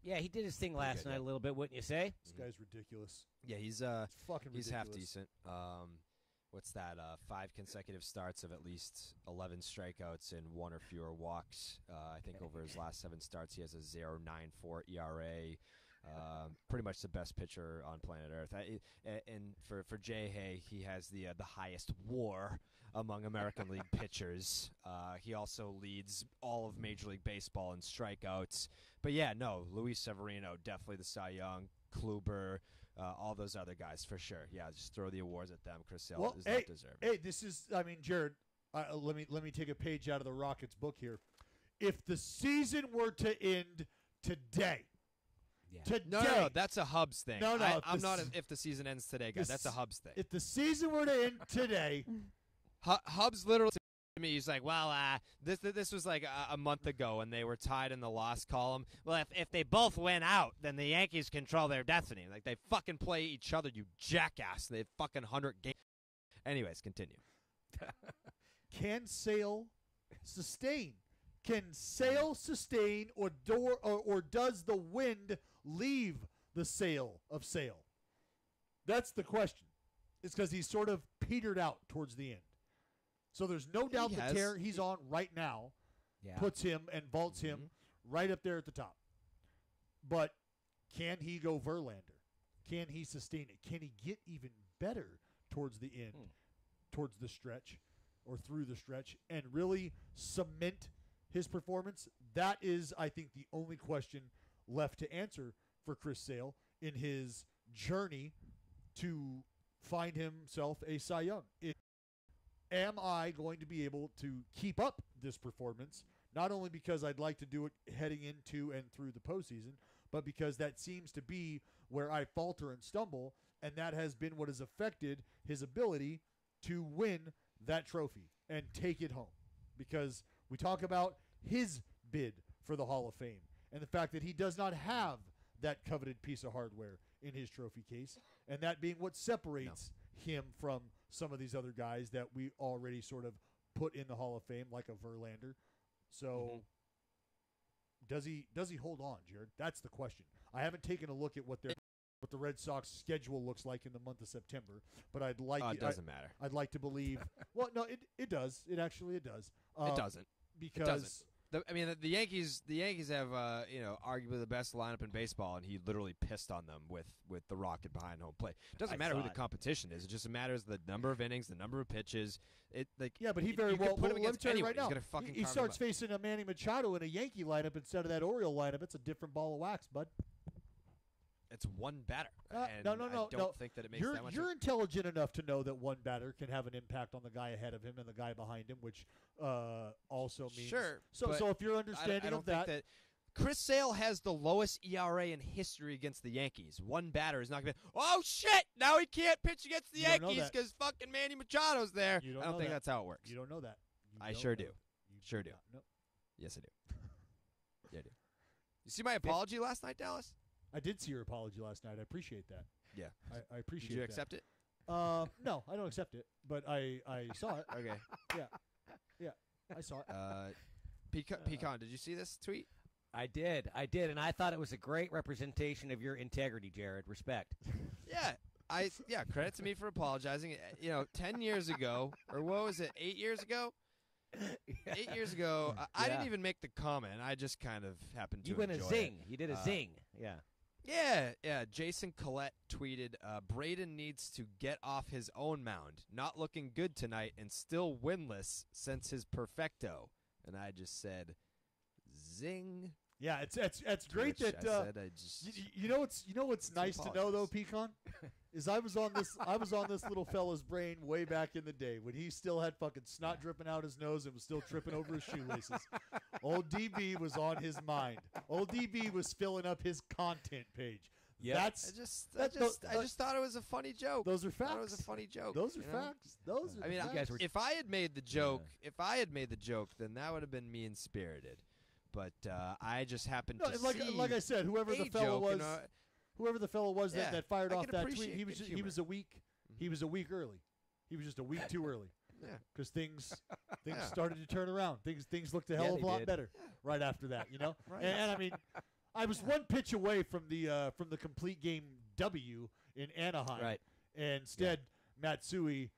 Yeah, he did his thing last night a little bit, wouldn't you say? This guy's ridiculous. Yeah, he's fucking he's ridiculous. half decent. What's that? 5 consecutive starts of at least 11 strikeouts and 1 or fewer walks. I think over his last 7 starts, he has a 0.94 ERA. Pretty much the best pitcher on planet Earth. And for Jay Hay, he has the highest WAR among American League pitchers. He also leads all of Major League Baseball in strikeouts. But yeah, no, Luis Severino, definitely the Cy Young, Kluber, all those other guys for sure. Yeah, just throw the awards at them. Chris Sale is not deserving. Hey, this is, I mean, Jared, let me take a page out of the Rockets book here. If the season were to end today. Today. No, that's a Hubs thing. No, I'm not if the season ends today, guys. That's a Hubs thing. If the season were to end today, Hubs literally to me, he's like, well, this was like a month ago when they were tied in the loss column. Well, if they both win out, then the Yankees control their destiny. Like, they fucking play each other, you jackass. They have fucking 100 games. Anyways, continue. Can Sale sustain? Can Sale sustain, or does the wind leave the sail of Sale? That's the question. It's because he's sort of petered out towards the end. So there's no doubt the tear he's on right now puts him and vaults him right up there at the top. But can he go Verlander? Can he sustain it? Can he get even better towards the end, towards the stretch, or through the stretch, and really cement his performance? That is, I think, the only question left to answer for Chris Sale in his journey to find himself a Cy Young. Am I going to be able to keep up this performance, not only because I'd like to do it heading into and through the postseason, but because that seems to be where I falter and stumble, and that has been what has affected his ability to win that trophy and take it home. Because we talk about his bid for the Hall of Fame and the fact that he does not have that coveted piece of hardware in his trophy case, and that being what separates him from some of these other guys that we already sort of put in the Hall of Fame, like a Verlander. So does he hold on, Jared? That's the question. I haven't taken a look at what the Red Sox schedule looks like in the month of September, but I'd like it doesn't matter. I'd like to believe. Well, no, it does. It actually does. It doesn't. Because it doesn't. The Yankees have arguably the best lineup in baseball, and he literally pissed on them with the rocket behind home plate. It doesn't matter who the competition is; it just matters the number of innings, the number of pitches. But he very well put him let me against tell you anyone. right now. He's gonna fucking he carve starts him up. facing a Manny Machado in a Yankee lineup instead of that Oriole lineup. It's a different ball of wax, bud. It's one batter. And No. I don't think that it makes that much. You're intelligent enough to know that one batter can have an impact on the guy ahead of him and the guy behind him, which also means Sure. So if you're understanding I don't of think that Chris Sale has the lowest ERA in history against the Yankees. One batter is not going to be, oh, shit, now he can't pitch against the Yankees because fucking Manny Machado's there. I don't think that's how it works. You don't know that. I sure do. Sure do. Nope. Yes, I do. Yeah, I do. You see my apology last night, Dallas? I did see your apology last night. I appreciate that. Yeah. I appreciate Did you that. accept it? No, I don't accept it, but I saw it. Okay. Yeah, I saw it. Pecan, did you see this tweet? I did, and I thought it was a great representation of your integrity, Jared. Respect. Yeah, credit to me for apologizing. 10 years ago, or what was it, 8 years ago? 8 years ago, I didn't even make the comment. I just kind of happened to You went a enjoy zing. it. You did a zing. Yeah. Yeah. Jason Collette tweeted, Braden needs to get off his own mound. Not looking good tonight and still winless since his perfecto. And I just said, zing. Yeah, it's great that you know what's nice to know though, Pecan, is I was on this little fella's brain way back in the day when he still had fucking snot dripping out his nose and was still tripping over his shoelaces. Old DB was on his mind. Old DB was filling up his content page. Yeah. I just thought it was a funny joke. Those are I thought facts. it was a funny joke. Those are you know? facts. Those are. I mean, facts. if I had made the joke, then that would have been mean spirited. But I just happened to see. Like I said, whoever the fellow was that fired off that tweet, he was a week. He was a week early. He was just a week too early. Yeah, because things started to turn around. Things looked a hell of a lot better right after that. You know, Right. and I mean, I was one pitch away from the complete game W in Anaheim. Right. And instead, Matsui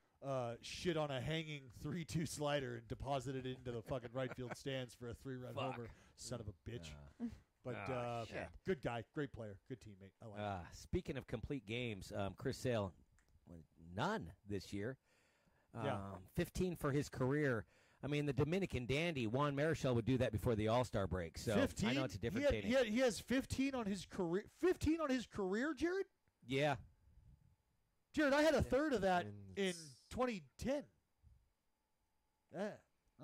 shit on a hanging 3-2 slider and deposited it into the fucking right field stands for a 3-run homer. Son of a bitch. But good guy, great player, good teammate. I like him. Speaking of complete games, Chris Sale, none this year. 15 for his career. I mean, the Dominican dandy Juan Marichal would do that before the All-Star break. So 15? I know it's a different thing. He has 15 on his career. 15 on his career, Jared. Yeah. Jared, I had a third of that in 2010.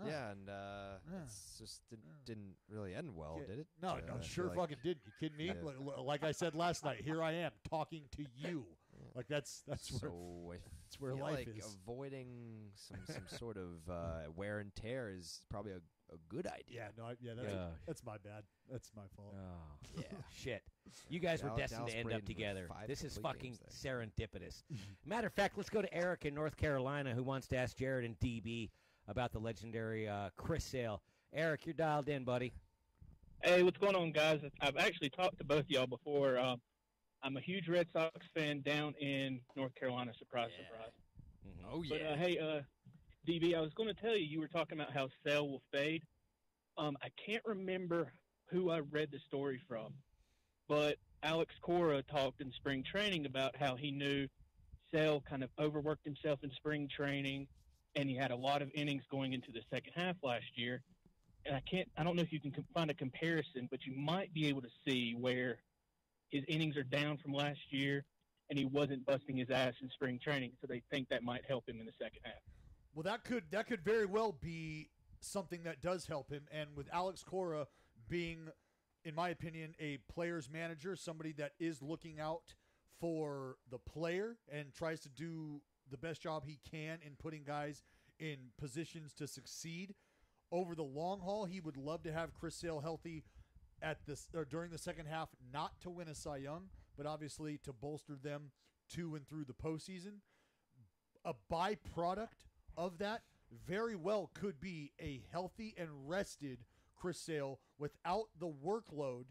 Yeah, and it's just didn't really end well, did it? No, sure fucking didn't. You kidding me? Like I said last night, here I am talking to you. Like that's where life like is. Avoiding some sort of wear and tear is probably a good idea. That's my bad. That's my fault. Oh, yeah. Shit. You guys were destined to end up together. This is fucking serendipitous. Matter of fact, let's go to Eric in North Carolina who wants to ask Jared and DB about the legendary Chris Sale. Eric, you're dialed in, buddy. Hey, what's going on, guys? I've actually talked to both of y'all before. I'm a huge Red Sox fan down in North Carolina. Surprise. Mm-hmm. Oh, yeah. But, hey, DB, I was going to tell you, you were talking about how Sale will fade. I can't remember who I read the story from, but Alex Cora talked in spring training about how he knew Sale kind of overworked himself in spring training, and he had a lot of innings going into the second half last year. And I don't know if you can find a comparison, but you might be able to see where his innings are down from last year, and he wasn't busting his ass in spring training, so they think that might help him in the second half. Well, that could very well be something that does help him. And with Alex Cora being, in my opinion, a player's manager, somebody that is looking out for the player and tries to do the best job he can in putting guys in positions to succeed over the long haul, he would love to have Chris Sale healthy at this or during the second half, not to win a Cy Young, but obviously to bolster them to and through the postseason. A byproduct of that very well could be a healthy and rested Chris Sale without the workload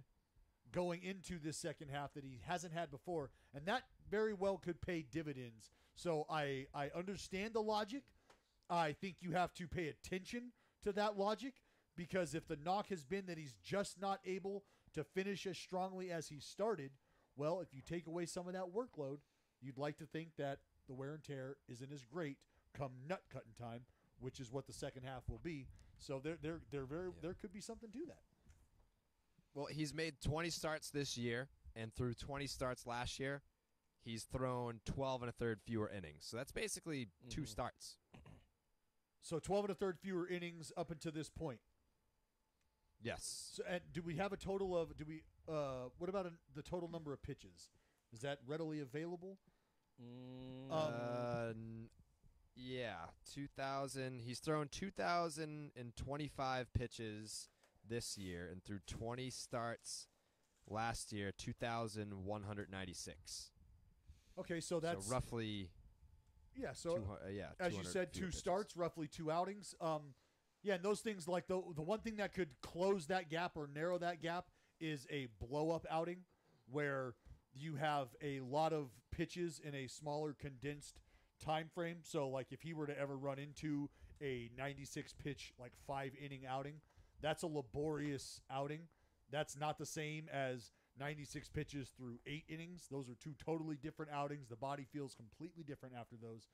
going into this second half that he hasn't had before, and that very well could pay dividends. So I understand the logic. I think you have to pay attention to that logic, because if the knock has been that he's just not able to finish as strongly as he started, well, if you take away some of that workload, you'd like to think that the wear and tear isn't as great come nut cutting time, which is what the second half will be. So there could be something to that. Well, he's made 20 starts this year, and through 20 starts last year, he's thrown 12 and a third fewer innings. So that's basically 2 starts. So 12 and a third fewer innings up until this point. Yes. So, and do we have a total of? What about the total number of pitches? Is that readily available? Yeah, 2,000. He's thrown 2,025 pitches this year, and through 20 starts last year, 2,196. Okay, so that's roughly. Yeah, so as you said, 2 starts, roughly 2 outings. Yeah, and those things, like the one thing that could close that gap or narrow that gap is a blow-up outing where you have a lot of pitches in a smaller, condensed time frame. So, like, if he were to ever run into a 96-pitch, like, 5-inning outing, that's a laborious outing. That's not the same as 96 pitches through 8 innings. Those are 2 totally different outings. The body feels completely different after those.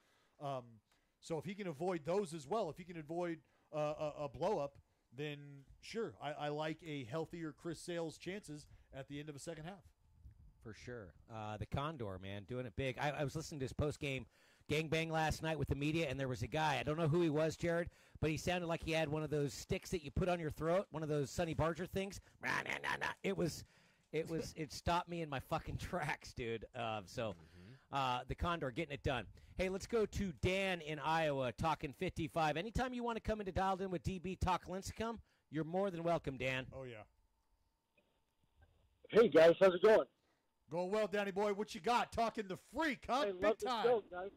So if he can avoid those as well, if he can avoid a blow-up, then sure, I like a healthier Chris Sale's chances at the end of a second half. For sure. The Condor, man, doing it big. I was listening to his post-game gangbang last night with the media, and there was a guy, I don't know who he was, Jared, but he sounded like he had one of those sticks that you put on your throat, one of those Sonny Barger things. It was It stopped me in my fucking tracks, dude. The Condor getting it done. Hey, let's go to Dan in Iowa, talking 55. Anytime you want to come into Dialed In with DB, talk Lincecum, you're more than welcome, Dan. Oh, yeah. Hey, guys. How's it going? Going well, Danny boy. What you got? Talking the freak, huh? I love the show, guys.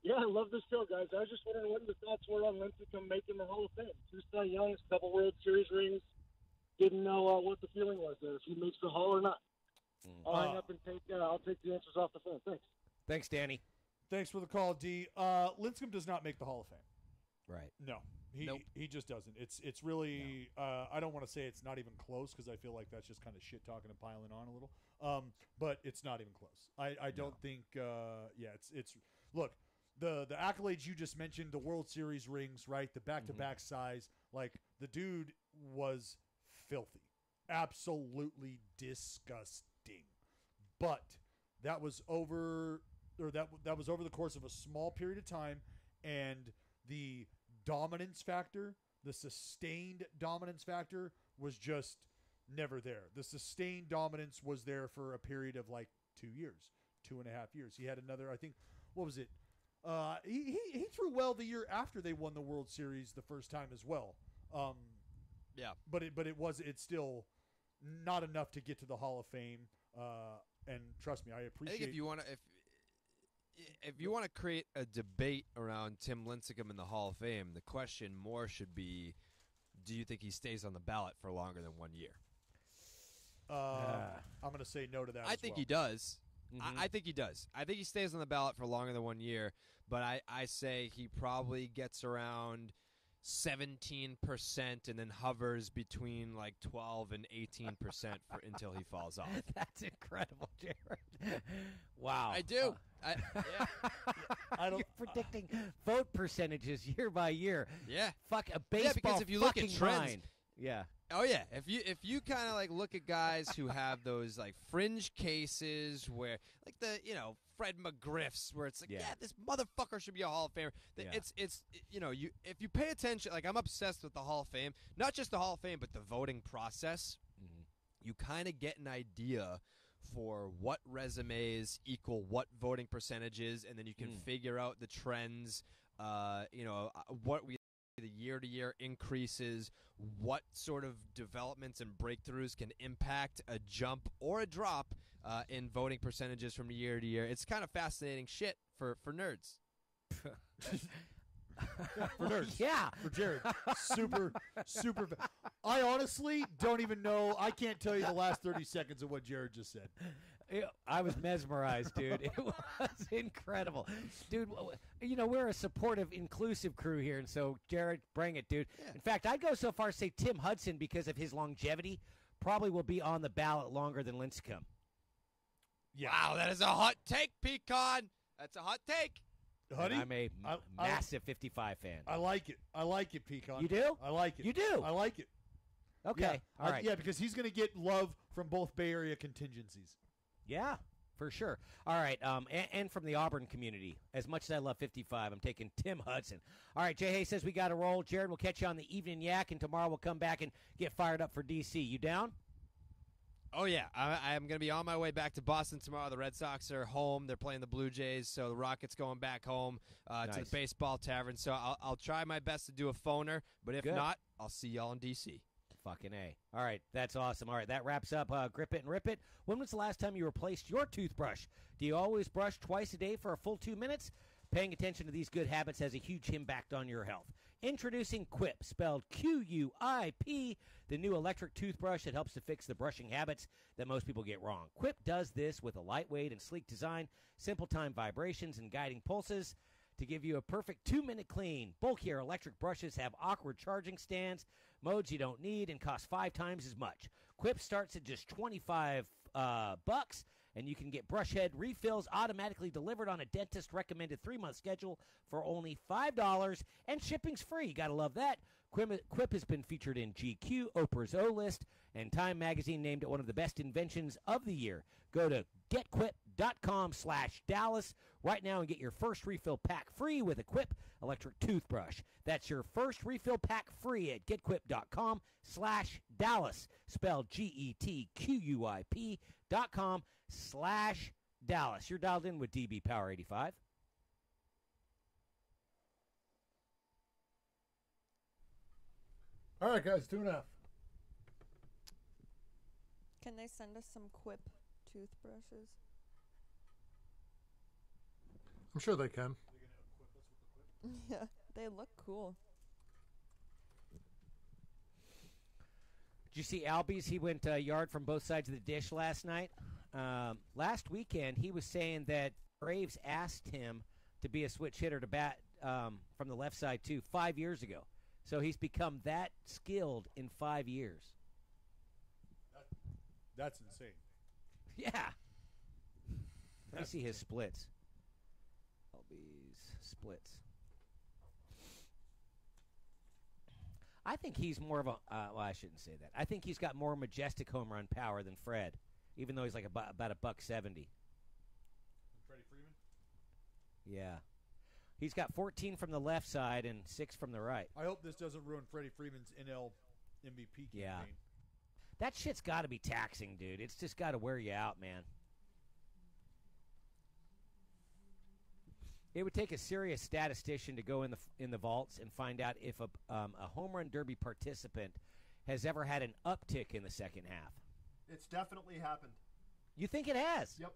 Yeah, I love the show, guys. I was just wondering what your thoughts were on Lincecum making the Hall of Fame. 2 Cy Youngs, couple World Series rings. Didn't know what the feeling was there, if he makes the Hall or not. I'll hang up and I'll take the answers off the phone. Thanks. Thanks, Danny. Thanks for the call, D. Lincecum does not make the Hall of Fame. Right. No, he just doesn't. It's really I don't want to say it's not even close because I feel like that's just kind of shit talking and piling on a little. But it's not even close. I don't think. It's look the accolades you just mentioned, the World Series rings, right? The back-to-back size, like the dude was filthy, absolutely disgusting. But that was over. Or that was over the course of a small period of time, and the dominance factor, the sustained dominance factor, was just never there. The sustained dominance was there for a period of like 2 years, 2.5 years. He had another, I think, what was it? He threw well the year after they won the World Series the first time as well. But it's still not enough to get to the Hall of Fame. And trust me, I appreciate. I think if you want to create a debate around Tim Lincecum in the Hall of Fame, the question more should be, do you think he stays on the ballot for longer than 1 year? I'm going to say no to that. I think he does. I think he does. I think he stays on the ballot for longer than 1 year, but I say he probably gets around 17% and then hovers between like 12 and 18% until he falls off. That's incredible, Jared. Wow. I do. You're predicting vote percentages year by year. Yeah. Fuck a baseball. Yeah, because if you look at trends, mind. Yeah. Oh yeah, if you kind of like look at guys who have those like fringe cases where like the Fred McGriffs where it's like this motherfucker should be a Hall of Famer. It's if you pay attention, like I'm obsessed with the Hall of Fame, not just the Hall of Fame but the voting process. You kind of get an idea for what resumes equal what voting percentages, and then you can figure out the trends. What we. The year-to-year increases, what sort of developments and breakthroughs can impact a jump or a drop in voting percentages from year to year. It's kind of fascinating shit for nerds. For nerds. Yeah. For Jared. Super. I honestly don't even know. I can't tell you the last 30 seconds of what Jared just said. I was mesmerized, dude. It was incredible. Dude, we're a supportive, inclusive crew here, and so, Jared, bring it, dude. Yeah. In fact, I'd go so far as say Tim Hudson, because of his longevity, probably will be on the ballot longer than Lincecum. Yeah. Wow, that is a hot take, Pecan. That's a hot take. Honey, I'm a massive 55 fan. I like it, Pecan. You do? I like it. You do? I like it. Okay. Yeah. All right. Yeah, because he's going to get love from both Bay Area contingencies. Yeah, for sure. All right, and from the Auburn community. As much as I love 55, I'm taking Tim Hudson. All right, Jay Hayes says we got to roll. Jared, we'll catch you on the Evening Yak, and tomorrow we'll come back and get fired up for D.C. You down? Oh, yeah. I'm going to be on my way back to Boston tomorrow. The Red Sox are home. They're playing the Blue Jays, so the Rockets going back home to the baseball tavern. So I'll try my best to do a phoner, but if not, I'll see y'all in D.C. Fucking A. All right, that's awesome. All right, that wraps up Grip It and Rip It. When was the last time you replaced your toothbrush? Do you always brush twice a day for a full 2 minutes? Paying attention to these good habits has a huge impact on your health. Introducing Quip, spelled Q-U-I-P, the new electric toothbrush that helps to fix the brushing habits that most people get wrong. Quip does this with a lightweight and sleek design, simple time vibrations, and guiding pulses to give you a perfect 2-minute clean. Bulkier electric brushes have awkward charging stands, modes you don't need, and cost 5 times as much. Quip starts at just $25, and you can get brush head refills automatically delivered on a dentist-recommended 3-month schedule for only $5, and shipping's free. Gotta love that. Quip has been featured in GQ, Oprah's O-List, and Time Magazine named it one of the best inventions of the year. Go to getquip.com/Dallas, right now and get your first refill pack free with a Quip electric toothbrush. That's your first refill pack free at getquip.com/Dallas, spelled GETQUIP.com/Dallas. You're dialed in with DB Power 85. All right, guys, 2.5. Can they send us some Quip toothbrushes? I'm sure they can. Yeah, they look cool. Did you see Albies? He went yard from both sides of the dish last night. Last weekend, he was saying that Braves asked him to be a switch hitter to bat from the left side, too, 5 years ago. So he's become that skilled in 5 years. That's insane. Yeah. Let me see his splits. Albies splits. I think he's more of a well, I shouldn't say that. I think he's got more majestic home run power than Fred, even though he's like about $170. Freddie Freeman? Yeah. He's got 14 from the left side and 6 from the right. I hope this doesn't ruin Freddie Freeman's NL MVP campaign. Yeah. That shit's got to be taxing, dude. It's just got to wear you out, man. It would take a serious statistician to go in the vaults and find out if a home run derby participant has ever had an uptick in the second half. It's definitely happened. You think it has? Yep.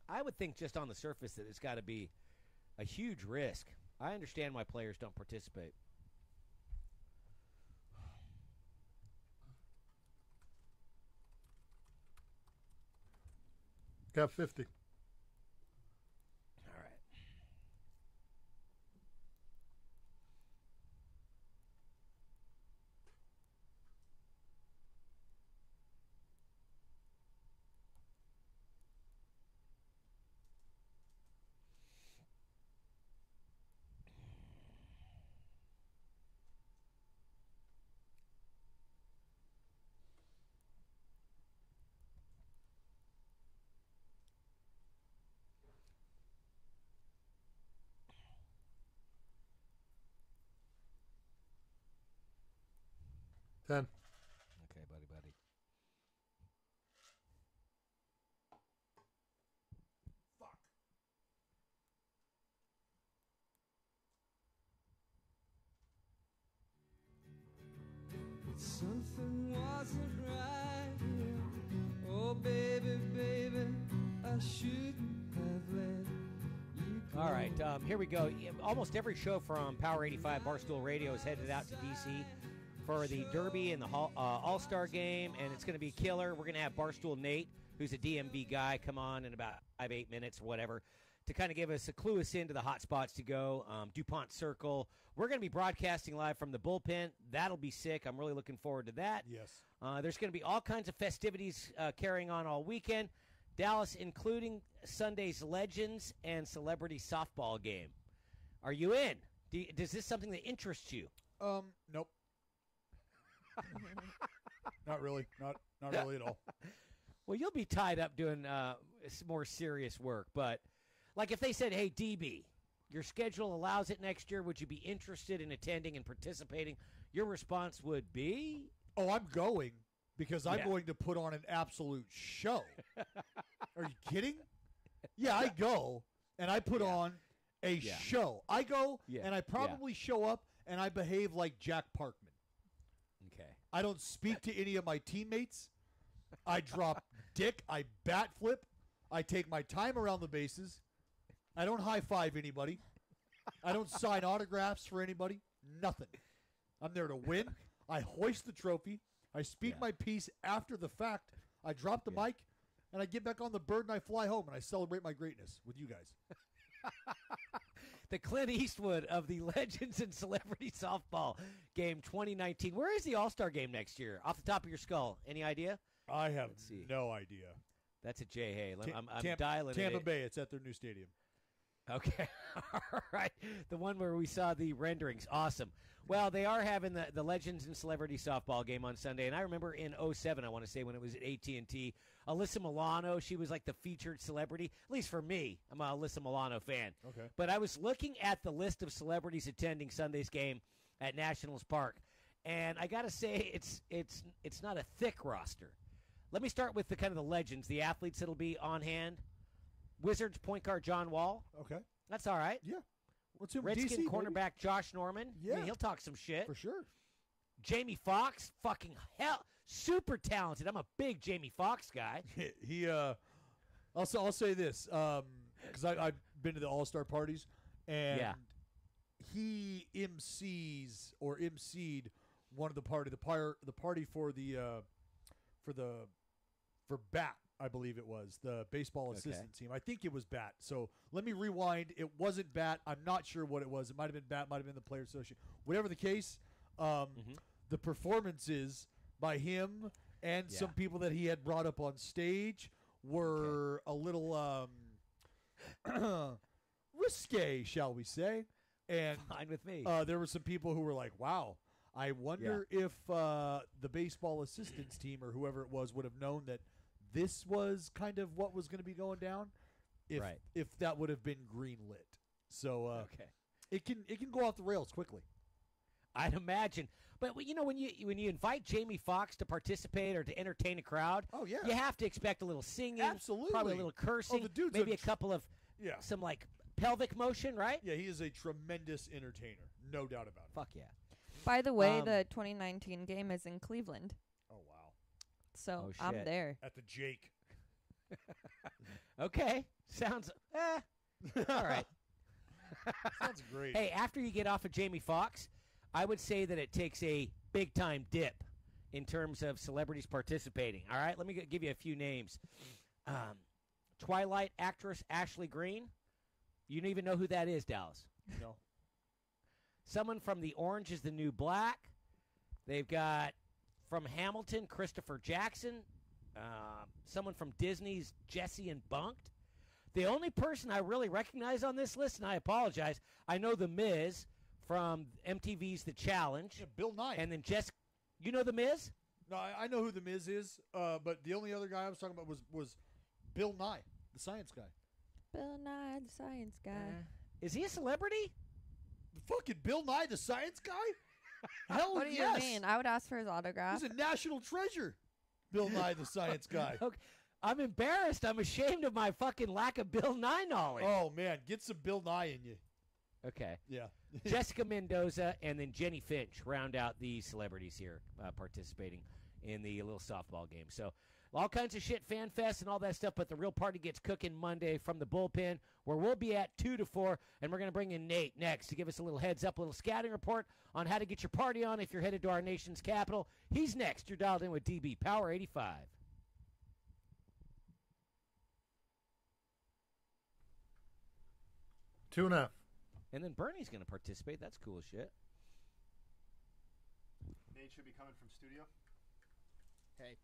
I would think just on the surface that it's got to be a huge risk. I understand why players don't participate. Got 50. All right. Ten. Okay, buddy. Fuck. Something wasn't right here. Oh, baby, I shouldn't have let you go. All right, here we go. Almost every show from Power 85 Barstool Radio is headed out to D.C. for the Derby and the All-Star game, and it's going to be killer. We're going to have Barstool Nate, who's a DMV guy, come on in about 8 minutes or whatever to kind of give us a clue us into the hot spots to go. DuPont Circle. We're going to be broadcasting live from the bullpen. That'll be sick. I'm really looking forward to that. Yes. There's going to be all kinds of festivities carrying on all weekend. Dallas, including Sunday's Legends and Celebrity Softball game. Are you in? Is this something that interests you? Nope. Not really. Not really at all. Well, you'll be tied up doing more serious work. But, like, if they said, hey, DB, your schedule allows it next year, would you be interested in attending and participating? Your response would be? Oh, I'm going because I'm going to put on an absolute show. Are you kidding? Yeah, I go, and I put on a show. I go, and I probably show up, and I behave like Jack Parkman. Okay. I don't speak to any of my teammates. I drop dick. I bat flip. I take my time around the bases. I don't high-five anybody. I don't sign autographs for anybody. Nothing. I'm there to win. I hoist the trophy. I speak my piece after the fact. I drop the mic, and I get back on the bird, and I fly home, and I celebrate my greatness with you guys. The Clint Eastwood of the Legends and Celebrity Softball game 2019. Where is the All-Star game next year? Off the top of your skull. Any idea? I have no idea. That's a J. Hay. I'm Tampa, dialing Tampa it. Bay. It's at their new stadium. Okay. All right. The one where we saw the renderings. Awesome. Well, they are having the Legends and Celebrity softball game on Sunday, and I remember in 07, I want to say, when it was at AT&T, Alyssa Milano, she was like the featured celebrity, at least for me. I'm an Alyssa Milano fan. Okay. But I was looking at the list of celebrities attending Sunday's game at Nationals Park, and I got to say it's not a thick roster. Let me start with the kind of the legends, the athletes that'll be on hand. Wizards point guard John Wall. Okay. That's all right. Yeah. What's him? Redskin DC, cornerback baby? Josh Norman. Yeah. I mean, he'll talk some shit. For sure. Jamie Foxx, fucking hell, super talented. I'm a big Jamie Foxx guy. He I'll say this, because I've been to the All-Star parties, and he emceed one of the party for for BAT, I believe it was, the baseball assistant team. I think it was BAT. So let me rewind. It wasn't BAT. I'm not sure what it was. It might have been BAT, might have been the Players Association. Whatever the case, the performances by him and some people that he had brought up on stage were a little risque, shall we say. And fine with me. There were some people who were like, wow, I wonder if the baseball assistants team or whoever it was would have known that this was kind of what was going to be going down if that would have been greenlit. So it can go off the rails quickly. I'd imagine. But you know, when you invite Jamie Foxx to participate or to entertain a crowd, you have to expect a little singing, absolutely, probably a little cursing, the dude's maybe a couple of some like pelvic motion, right? Yeah, he is a tremendous entertainer, no doubt about it. Fuck yeah. By the way, the 2019 game is in Cleveland. Oh wow. So I'm there at the Jake. Okay, sounds all right. Sounds great. Hey, after you get off of Jamie Foxx, I would say that it takes a big-time dip in terms of celebrities participating. All right, let me give you a few names. Twilight actress Ashley Greene. You don't even know who that is, Dallas. No. Someone from The Orange is the New Black. They've got from Hamilton, Christopher Jackson. Someone from Disney's Jesse and Bunked. The only person I really recognize on this list, and I apologize, I know The Miz from MTV's The Challenge. Yeah, Bill Nye. And then you know The Miz? No, I know who The Miz is, but the only other guy I was talking about was Bill Nye, the science guy. Bill Nye, the science guy. Is he a celebrity? Fucking Bill Nye, the science guy? Hell what do yes. you mean? I would ask for his autograph. He's a national treasure. Bill Nye, the science guy. Okay. I'm embarrassed. I'm ashamed of my fucking lack of Bill Nye knowledge. Oh, man. Get some Bill Nye in you. Okay. Yeah. Jessica Mendoza and then Jenny Finch round out the celebrities here participating in the little softball game. So all kinds of shit, fan fest and all that stuff, but the real party gets cooking Monday from the bullpen, where we'll be at 2 to 4, and we're going to bring in Nate next to give us a little heads up, a little scouting report on how to get your party on if you're headed to our nation's capital. He's next. You're dialed in with DB Power 85. Tuna. And then Bernie's going to participate. That's cool as shit. Nate should be coming from studio. Hey.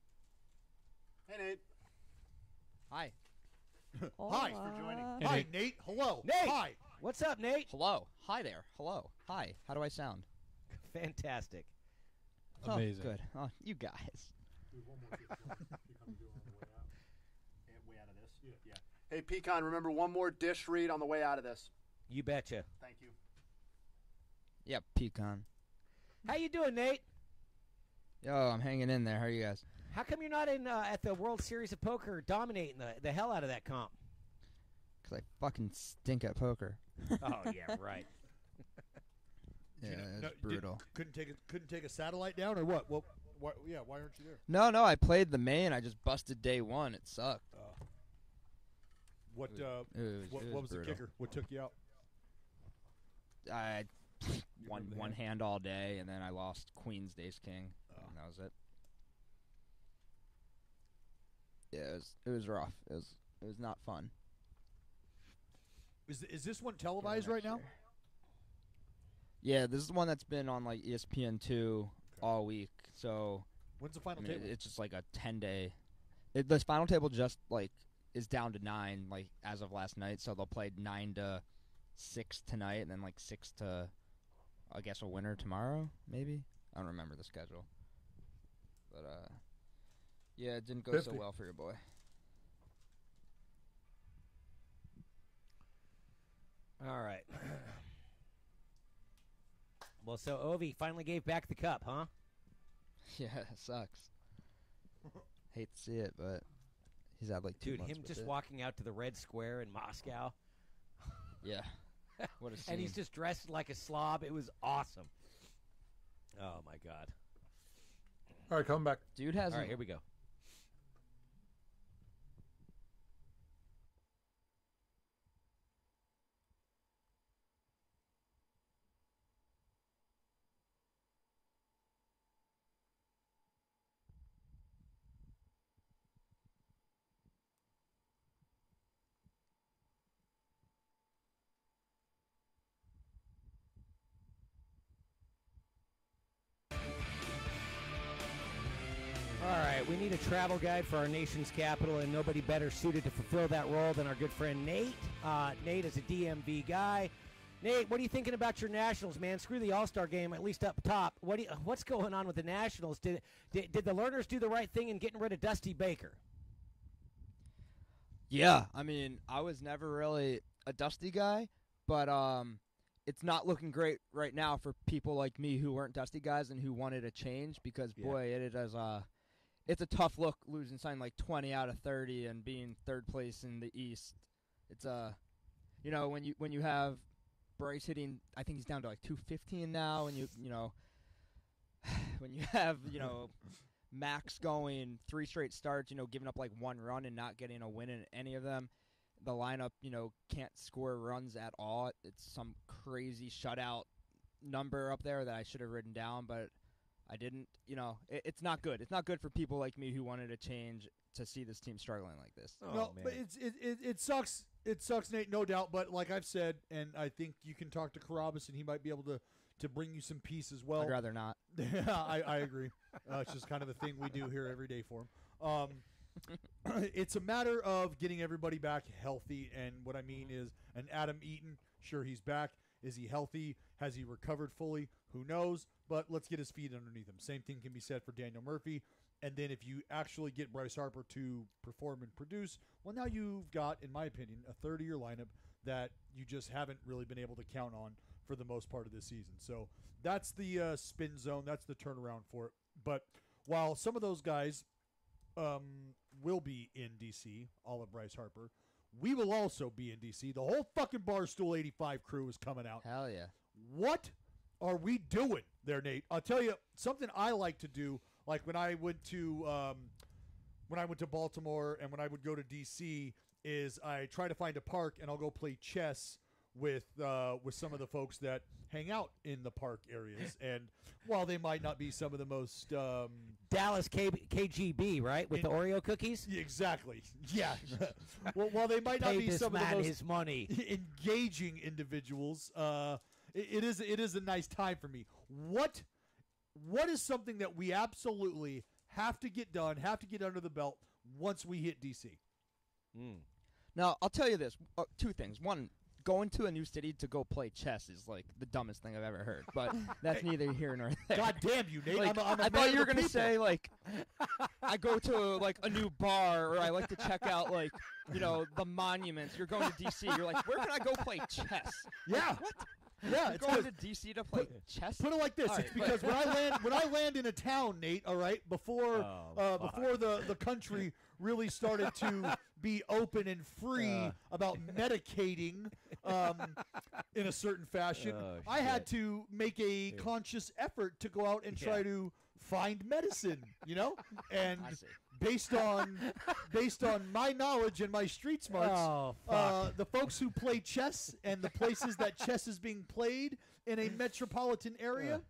Hey, Nate. Hi. Hi. Thanks for joining. Hi, Nate. Hello. Nate. Hi. What's up, Nate? Hello. Hi there. Hello. Hi. How do I sound? Fantastic. Amazing. Oh, good. Oh, you guys. Way out of this. Yeah. Hey, Pecan, remember one more dish read on the way out of this. You betcha. Thank you. Yep, pecan. How you doing, Nate? Yo, I'm hanging in there. How are you guys? How come you're not in at the World Series of Poker dominating the hell out of that comp? Because I fucking stink at poker. Oh, yeah, right. Yeah, it's brutal. Couldn't take a satellite down or what? Well, why aren't you there? No, I played the main. I just busted day one. It sucked. What was the kicker? What took you out? I one hand all day, and then I lost Queen's Ace King, and that was it. Yeah, it was rough. It was not fun. Is this one televised right now? Yeah, this is the one that's been on like ESPN2 all week. So when's the final table? It's just like a 10-day. The final table just like is down to 9, like as of last night. So they'll play 9 to 6 tonight, and then like 6 to, I guess, a winner tomorrow. Maybe I don't remember the schedule. But yeah, it didn't go 50. so well for your boy. All right. Well, so Ovi finally gave back the cup, huh? Yeah, it sucks. Hate to see it, but he's had like 2 Dude, months him with just it. walking out to the Red Square in Moscow. Yeah. What a scene. And he's just dressed like a slob. It was awesome. Oh, my God. All right, coming back. Dude has. All right, here we go. All right, we need a travel guide for our nation's capital, and nobody better suited to fulfill that role than our good friend Nate. Nate is a DMV guy. Nate, what are you thinking about your Nationals, man? Screw the All-Star game, at least up top. What's going on with the Nationals? Did the learners do the right thing in getting rid of Dusty Baker? Yeah, I mean, I was never really a Dusty guy, but it's not looking great right now for people like me who weren't Dusty guys and who wanted a change because, boy, it is it's a tough look losing something like 20 out of 30 and being third place in the East. It's you know, when you have Bryce hitting, I think he's down to like 215 now, and you know when you have Max going 3 straight starts, giving up like 1 run and not getting a win in any of them. The lineup, can't score runs at all. It's some crazy shutout number up there that I should have written down, but I didn't. It's not good. It's not good for people like me who wanted to change to see this team struggling like this. Oh, no, man. But it sucks. It sucks, Nate, no doubt. But like I've said, and I think you can talk to Carabas, and he might be able to bring you some peace as well. I'd rather not. I agree. It's just kind of a thing we do here every day for him. It's a matter of getting everybody back healthy, and what I mean is, an Adam Eaton, sure, he's back. Is he healthy? Has he recovered fully? Who knows? But let's get his feet underneath him. Same thing can be said for Daniel Murphy. And then if you actually get Bryce Harper to perform and produce, well, now you've got, in my opinion, a third-year lineup that you just haven't really been able to count on for the most part of this season. So that's the spin zone. That's the turnaround for it. But while some of those guys will be in D.C., all of Bryce Harper, we will also be in D.C. The whole fucking Barstool 85 crew is coming out. Hell yeah. What are we doing there, Nate? I'll tell you something I like to do. Like when I went to Baltimore and when I would go to D.C., is I try to find a park and I'll go play chess with some of the folks that hang out in the park areas. And while they might not be some of the most Dallas KGB, right, with the Oreo cookies? Exactly. Yeah. Well, while they might not be some of the most his money. engaging individuals, it is a nice time for me. What is something that we absolutely have to get done, have to get under the belt once we hit DC? Now, I'll tell you this. 2 things. One, going to a new city to go play chess is like the dumbest thing I've ever heard. But that's neither here nor there. God damn you, Nate. Like, I'm a I man thought of you were the going to people. say, like, I go to like a new bar or I like to check out like, the monuments. You're going to D.C. You're like, where can I go play chess? Yeah. Like, what? Yeah, You're it's going 'cause- to D.C. to play chess? Put it like this: All it's right, because but- when I land in a town, Nate. All right, before the country really started to be open and free about medicating in a certain fashion, I had to make a conscious effort to go out and try to find medicine. And based on my knowledge and my street smarts, the folks who play chess and the places that chess is being played in a metropolitan area,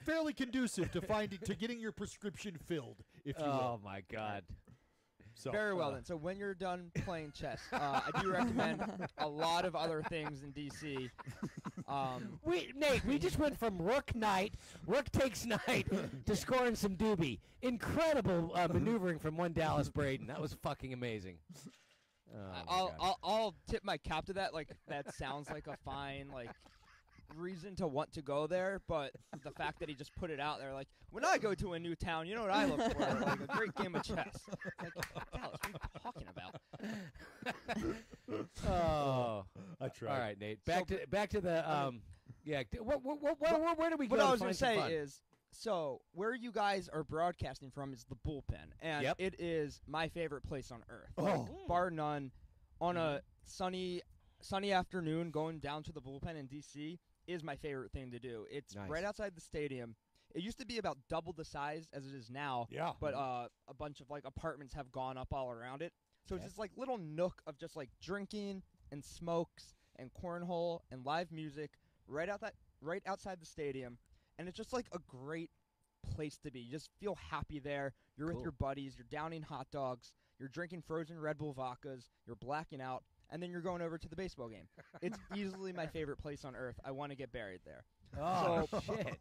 fairly conducive to getting your prescription filled, if you will. Oh, my God. So, Very well, then. So when you're done playing chess, I do recommend a lot of other things in D.C. Nate, we just went from Rook takes night, to scoring some doobie. Incredible maneuvering from one Dallas Braden. That was fucking amazing. I'll tip my cap to that. Like that sounds like a fine reason to want to go there, but the fact that he just put it out there, like when I go to a new town, you know what I look for? Like a great game of chess. Like Dallas, what are you talking about? Oh, I tried. All right, Nate. Back to the yeah. Where do we go? What I was going to say is, so where you guys are broadcasting from is the bullpen, and it is my favorite place on earth, bar none. On a sunny afternoon, going down to the bullpen in DC is my favorite thing to do. It's right outside the stadium. It used to be about double the size as it is now. Yeah. But a bunch of apartments have gone up all around it. So it's this little nook of just drinking and smokes and cornhole and live music right outside the stadium. And it's just a great place to be. You just feel happy there. You're with your buddies. You're downing hot dogs. You're drinking frozen Red Bull vodkas. You're blacking out. And then you're going over to the baseball game. It's easily my favorite place on earth. I want to get buried there. Oh, shit.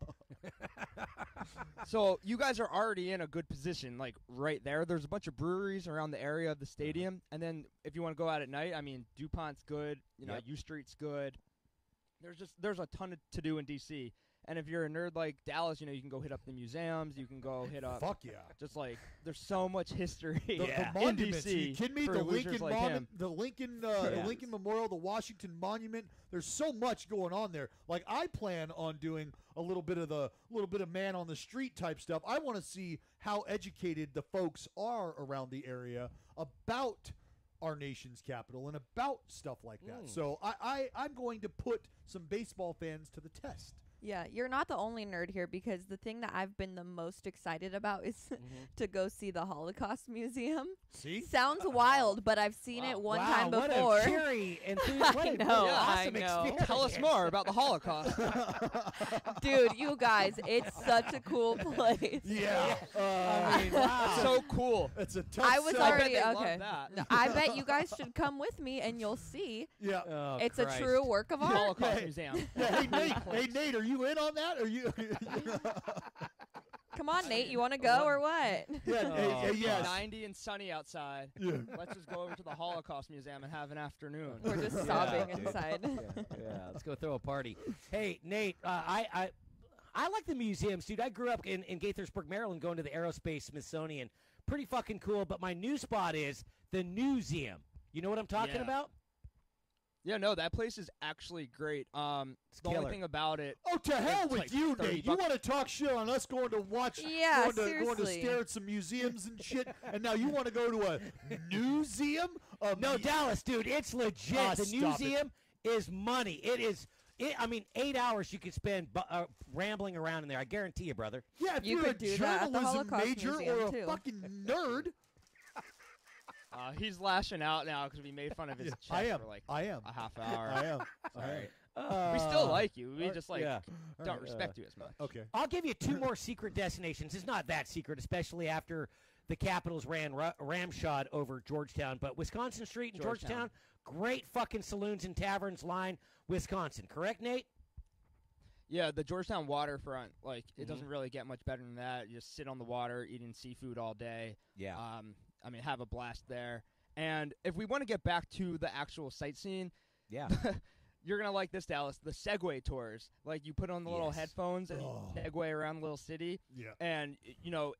So you guys are already in a good position, right there. There's a bunch of breweries around the area of the stadium. And then if you want to go out at night, I mean, DuPont's good. U Street's good. There's a ton to do in D.C. And if you're a nerd like Dallas, you can go hit up the museums. You can go hit up. Fuck yeah! Just there's so much history. The in monuments. DC. Are you kidding me? For The losers Lincoln like Monument, him. the Lincoln Memorial, the Washington Monument. There's so much going on there. I plan on doing a little bit of man on the street type stuff. I want to see how educated the folks are around the area about our nation's capital and about stuff like that. So I'm going to put some baseball fans to the test. Yeah, you're not the only nerd here, because the thing that I've been the most excited about is to go see the Holocaust Museum. See? Sounds wild, but I've seen it one time before. What a cheery I know, awesome I know. experience. Tell us more about the Holocaust. Dude, you guys, it's such a cool place. Yeah. I mean, wow. So cool. It's a tough I was sell. already I bet they okay. love that. No, I bet you guys should come with me and you'll see. Yeah. Oh, It's Christ. a true work of art. Holocaust Museum. Yeah, hey Nate, are you in on that? Are you? Come on, Nate, you want to go or what? Yeah, yes. 90 and sunny outside. Yeah. Let's just go over to the Holocaust Museum and have an afternoon. We're just sobbing inside. Yeah, let's go throw a party. Hey, Nate, I like the museums, dude. I grew up in Gaithersburg, Maryland, going to the Aerospace Smithsonian. Pretty fucking cool, but my new spot is the Newseum. You know what I'm talking about? Yeah, no, that place is actually great. The killer. only thing about it. Oh, to hell it's with you, Nate. You want to talk shit on us going to watch, Yeah, going to seriously. stare at some museums and shit, and now you want to go to a museum? No, Dallas, dude, it's legit. The Stop Newseum is money. It is. I mean, 8 hours you could spend rambling around in there. I guarantee you, brother. Yeah, if You you're a could do that at the journalism Holocaust major Museum, or a too. fucking nerd. He's lashing out now because we made fun of his chest I am. for I am. a half hour. I am. Sorry. We still like you. We just yeah. don't respect you as much. Okay. I'll give you two more secret destinations. It's not that secret, especially after the Capitals ran ramshot over Georgetown. But Wisconsin Street in Georgetown, great fucking saloons and taverns line Wisconsin. Correct, Nate? Yeah, the Georgetown waterfront, it doesn't really get much better than that. You just sit on the water eating seafood all day. Yeah. I mean, have a blast there. And if we want to get back to the actual sightseeing, yeah, you're going to like this, Dallas, the Segway tours. You put on the little headphones and Segway around the little city. Yeah. And,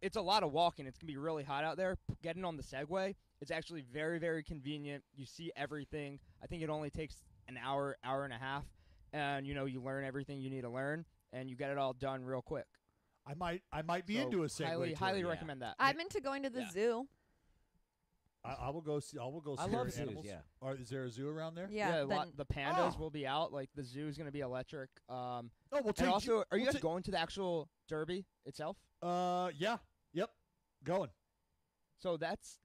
it's a lot of walking. It's going to be really hot out there. Getting on the Segway, it's actually very, very convenient. You see everything. I think it only takes an hour, hour and a half. And, you learn everything you need to learn, and you get it all done real quick. I might be into a Segway. Highly recommend that. I'm into going to the zoo. I will go see. I will go. I stare love at zoos, animals. yeah. Is there a zoo around there? Yeah, the pandas will be out. The zoo is going to be electric. We'll and take also, are you we'll guys going to the actual derby itself? Yeah. Yep. Going. So that's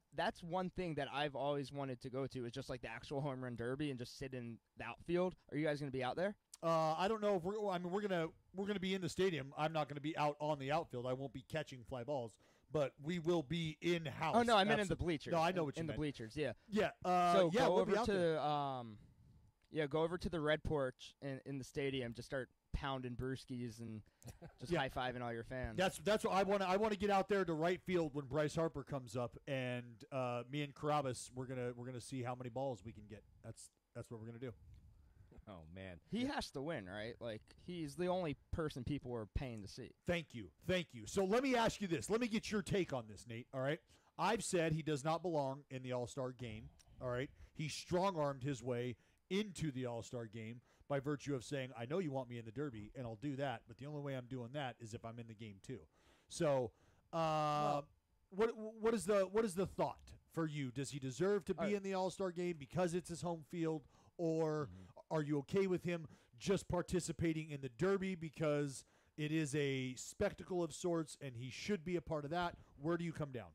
one thing that I've always wanted to go to is just the actual home run derby and just sit in the outfield. Are you guys going to be out there? I don't know if we're gonna be in the stadium. I'm not gonna be out on the outfield. I won't be catching fly balls, but we will be in house. Oh no, I meant in the bleachers. No, I know what you meant. In meant. the bleachers, yeah. Yeah. So yeah, go we'll be over out to there. Yeah, go over to the red porch in the stadium. Just start pounding brewskis and just high-fiving all your fans. That's what I want. I want to get out there to right field when Bryce Harper comes up, and me and Carabas, we're gonna see how many balls we can get. That's what we're gonna do. Oh man, he has to win, right? Like he's the only person people are paying to see. Thank you. So let me ask you this. Let me get your take on this, Nate. All right. I've said he does not belong in the All-Star game. All right. He strong-armed his way into the All-Star game by virtue of saying, I know you want me in the Derby, and I'll do that, but the only way I'm doing that is if I'm in the game too. So what is the thought for you? Does he deserve to be in the All-Star game because it's his home field, or are you okay with him just participating in the Derby because it is a spectacle of sorts and he should be a part of that? Where do you come down?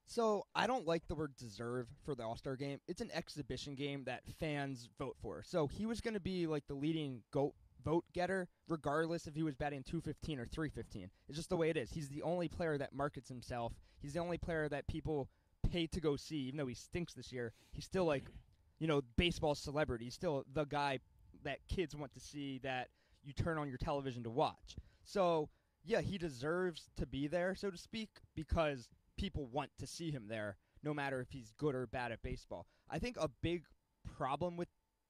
So I don't like the word deserve for the All-Star game. It's an exhibition game that fans vote for. So he was going to be like the leading vote getter regardless if he was batting 215 or 315. It's just the way it is. He's the only player that markets himself. He's the only player that people pay to go see. Even though he stinks this year, he's still like, baseball celebrity. He's still the guy that kids want to see, that you turn on your television to watch. So yeah, he deserves to be there, so to speak, because people want to see him there, no matter if he's good or bad at baseball. I think a big problem with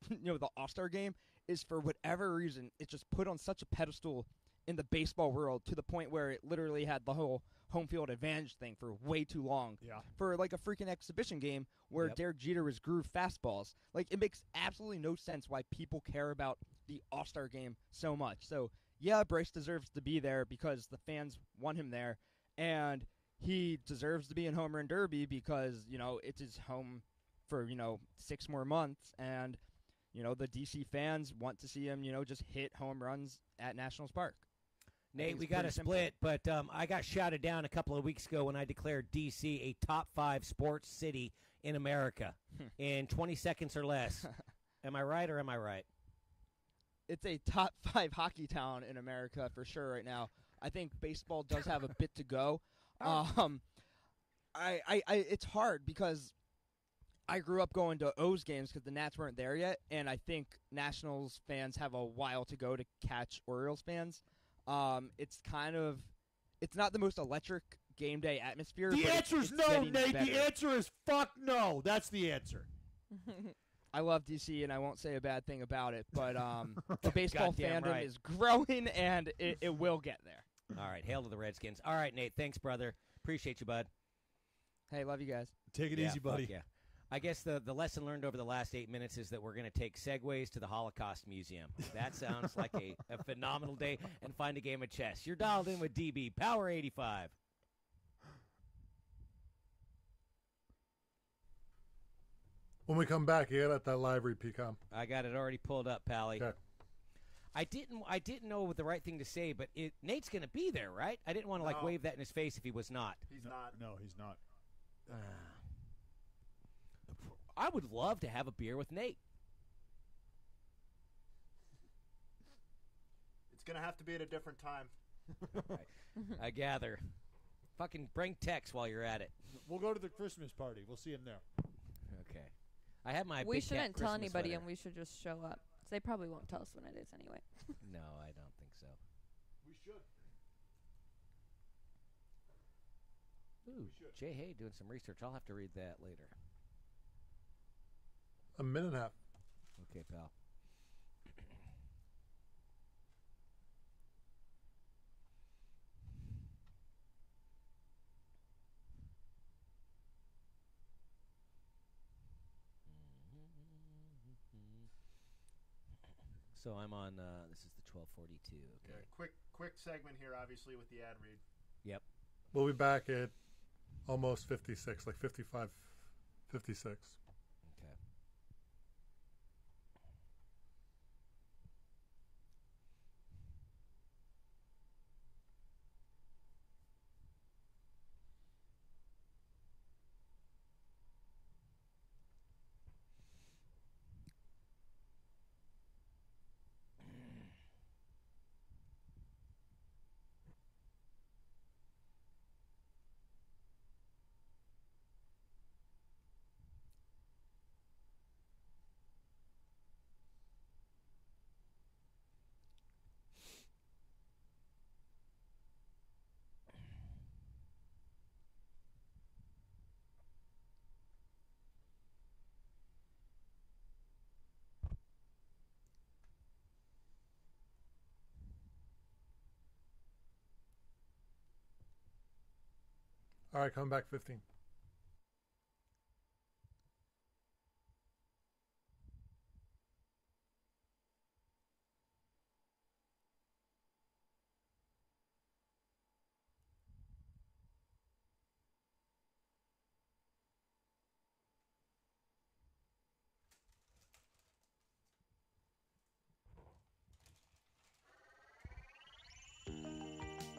the All-Star game is, for whatever reason, it's just put on such a pedestal in the baseball world to the point where it literally had the whole home field advantage thing for way too long. Yeah. For like a freaking exhibition game where Derek Jeter was groove fastballs. Like, it makes absolutely no sense why people care about the All-Star game so much. So yeah, Bryce deserves to be there because the fans want him there, and he deserves to be in Home Run Derby because, it's his home for, 6 more months. And, the DC fans want to see him, just hit home runs at Nationals Park. Nate, we got a split, but I got shouted down a couple of weeks ago when I declared DC a top 5 sports city in America in 20 seconds or less. Am I right or am I right? It's a top 5 hockey town in America for sure right now. I think baseball does have a bit to go. It's hard because I grew up going to O's games because the Nats weren't there yet, and I think Nationals fans have a while to go to catch Orioles fans. It's not the most electric game day atmosphere. The answer is no, Nate. Better. The answer is fuck no. That's the answer. I love DC, and I won't say a bad thing about it, but the baseball Goddamn fandom right. is growing, and it will get there. All right, hail to the Redskins. All right, Nate, thanks, brother. Appreciate you, bud. Hey, love you guys. Take it easy, buddy. Yeah. I guess the lesson learned over the last 8 minutes is that we're going to take segways to the Holocaust Museum. That sounds like a phenomenal day, and find a game of chess. You're dialed in with DB, Power 85. When we come back, you got that live read, PCOM. I got it already pulled up, Pally. Okay. I didn't know the right thing to say, but Nate's going to be there, right? I didn't want to wave that in his face if he was not. He's not. No, he's not. I would love to have a beer with Nate. It's going to have to be at a different time. I gather. Fucking bring text while you're at it. We'll go to the Christmas party. We'll see him there. Okay. I have my We Big Cat shouldn't tell Christmas anybody, sweater. and we should just show up. 'Cause they probably won't tell us when it is anyway. No, I don't think so. We should. Ooh, Jay Hay doing some research. I'll have to read that later. A minute and a half. Okay, pal. So I'm on, this is the 1242. Okay. Quick segment here, obviously, with the ad read. Yep. We'll be back at almost 56, like 55, 56. Okay. All right, coming back 15.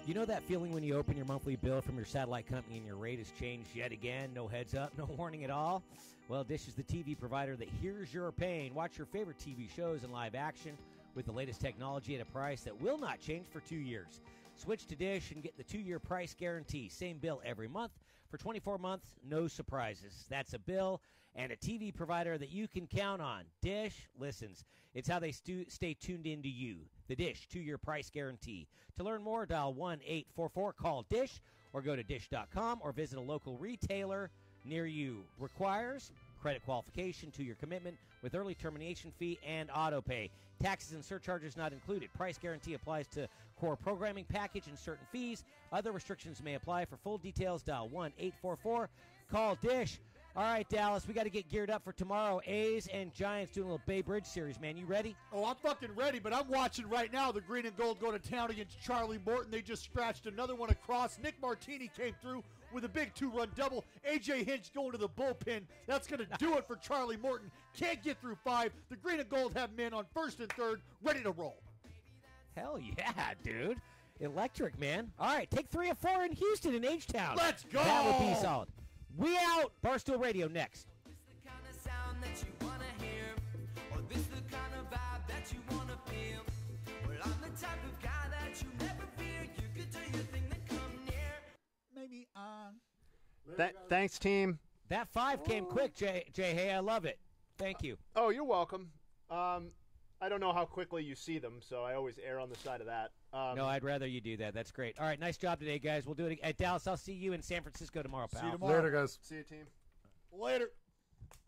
You know that feeling when you open your monthly bill from your satellite company and your rate has changed yet again? No heads up, no warning at all? Well, Dish is the TV provider that hears your pain. Watch your favorite TV shows in live action with the latest technology at a price that will not change for 2 years. Switch to Dish and get the 2-year price guarantee. Same bill every month for 24 months, no surprises. That's a bill and a TV provider that you can count on. Dish listens. It's how they stay tuned into you. The Dish 2-year price guarantee. To learn more, dial 1-844-CALL-DISH or go to dish.com or visit a local retailer near you. Requires credit qualification, 2-year commitment with early termination fee and auto pay. Taxes and surcharges not included. Price guarantee applies to core programming package and certain fees. Other restrictions may apply. For full details, dial 1-844-CALL-DISH. All right, Dallas, we got to get geared up for tomorrow. A's and Giants doing a little Bay Bridge series, man. You ready? Oh, I'm fucking ready, but I'm watching right now the Green and Gold go to town against Charlie Morton. They just scratched another one across. Nick Martini came through with a big 2-run double. A.J. Hinch going to the bullpen. That's going to do it for Charlie Morton. Can't get through 5. The Green and Gold have men on first and third, ready to roll. Hell yeah, dude. Electric, man. All right, take 3 of 4 in Houston and H-Town. Let's go! That would be solid. We out. Barstool Radio next. Sound that you wanna hear, or this the kind of vibe that you wanna feel. Well, I'm the type of guy that you never fear. You could do your thing, then come near. Maybe Thanks, team. That 5 came quick, Jay. Hey, I love it. Thank you. Oh, you're welcome. I don't know how quickly you see them, so I always err on the side of that. No, I'd rather you do that. That's great. All right, nice job today, guys. We'll do it at Dallas. I'll see you in San Francisco tomorrow, pal. See you tomorrow. Later, guys. See you, team. Later.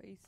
Peace.